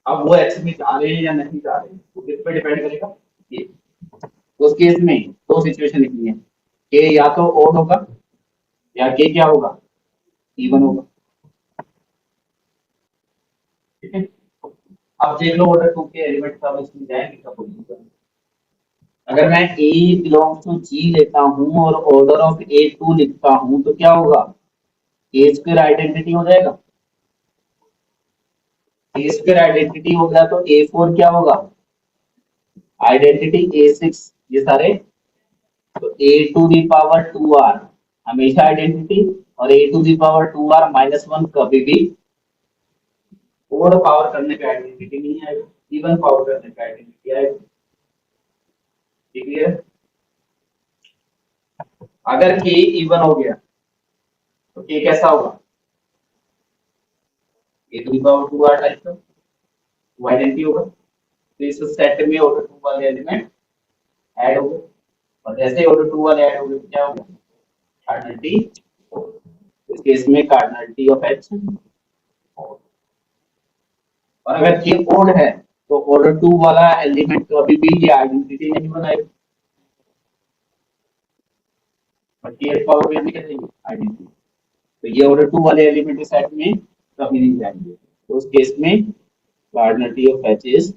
अब वो एक्स में जा रहे हैं या नहीं जा रहे हैं वो किस पे डिपेंड करेगा ये तो उस केस में दो सिचुएशन लिखनी है के या तो ओड होगा या के क्या होगा इवन होगा ठीक है अब देख लो ऑर्डर टू के एलिमेंट कब इसमें जाएंगे कब पोजीशन अगर मैं ए बिलोंग्स टू जी लेता हूं और ऑर्डर ऑफ ए टू लिखता हूं तो क्या होगा ए स्क्वायर आइडेंटिटी हो जाएगा ए स्क्वायर आइडेंटिटी हो गया तो ए फोर क्या होगा आइडेंटिटी ए सिक्स ये सारे तो A to the power two R हमेशा आइडेंटिटी और A to the power two R minus one कभी भी ओड पावर करने का आइडेंटिटी नहीं आएगा इवन पावर करने का आइडेंटिटी आएगा ठीक है अगर के इवन हो गया तो के कैसा होगा a to the power two r type का वो आइडेंटिटी होगा तो इस सेट में ऑर्डर टू वाले एलिमेंट ऐड हो गए और जैसे ही ऑर्डर टू वाले ऐड हो गए तो क्या होगा कार्डिनलिटी इस केस में कार्डिनलिटी ऑफ एच और अगर के ओड है तो ऑर्डर टू वाला एलिमेंट कभी भी ये आइडेंटिटी नहीं बनाएगा और के पावर में क्या देंगे आइडेंटिटी तो ये ऑर्डर टू वाले एलिमेंट के सेट में कभी नहीं जाएंगे तो उस केस में कार्डिनलिटी ऑफ एच इज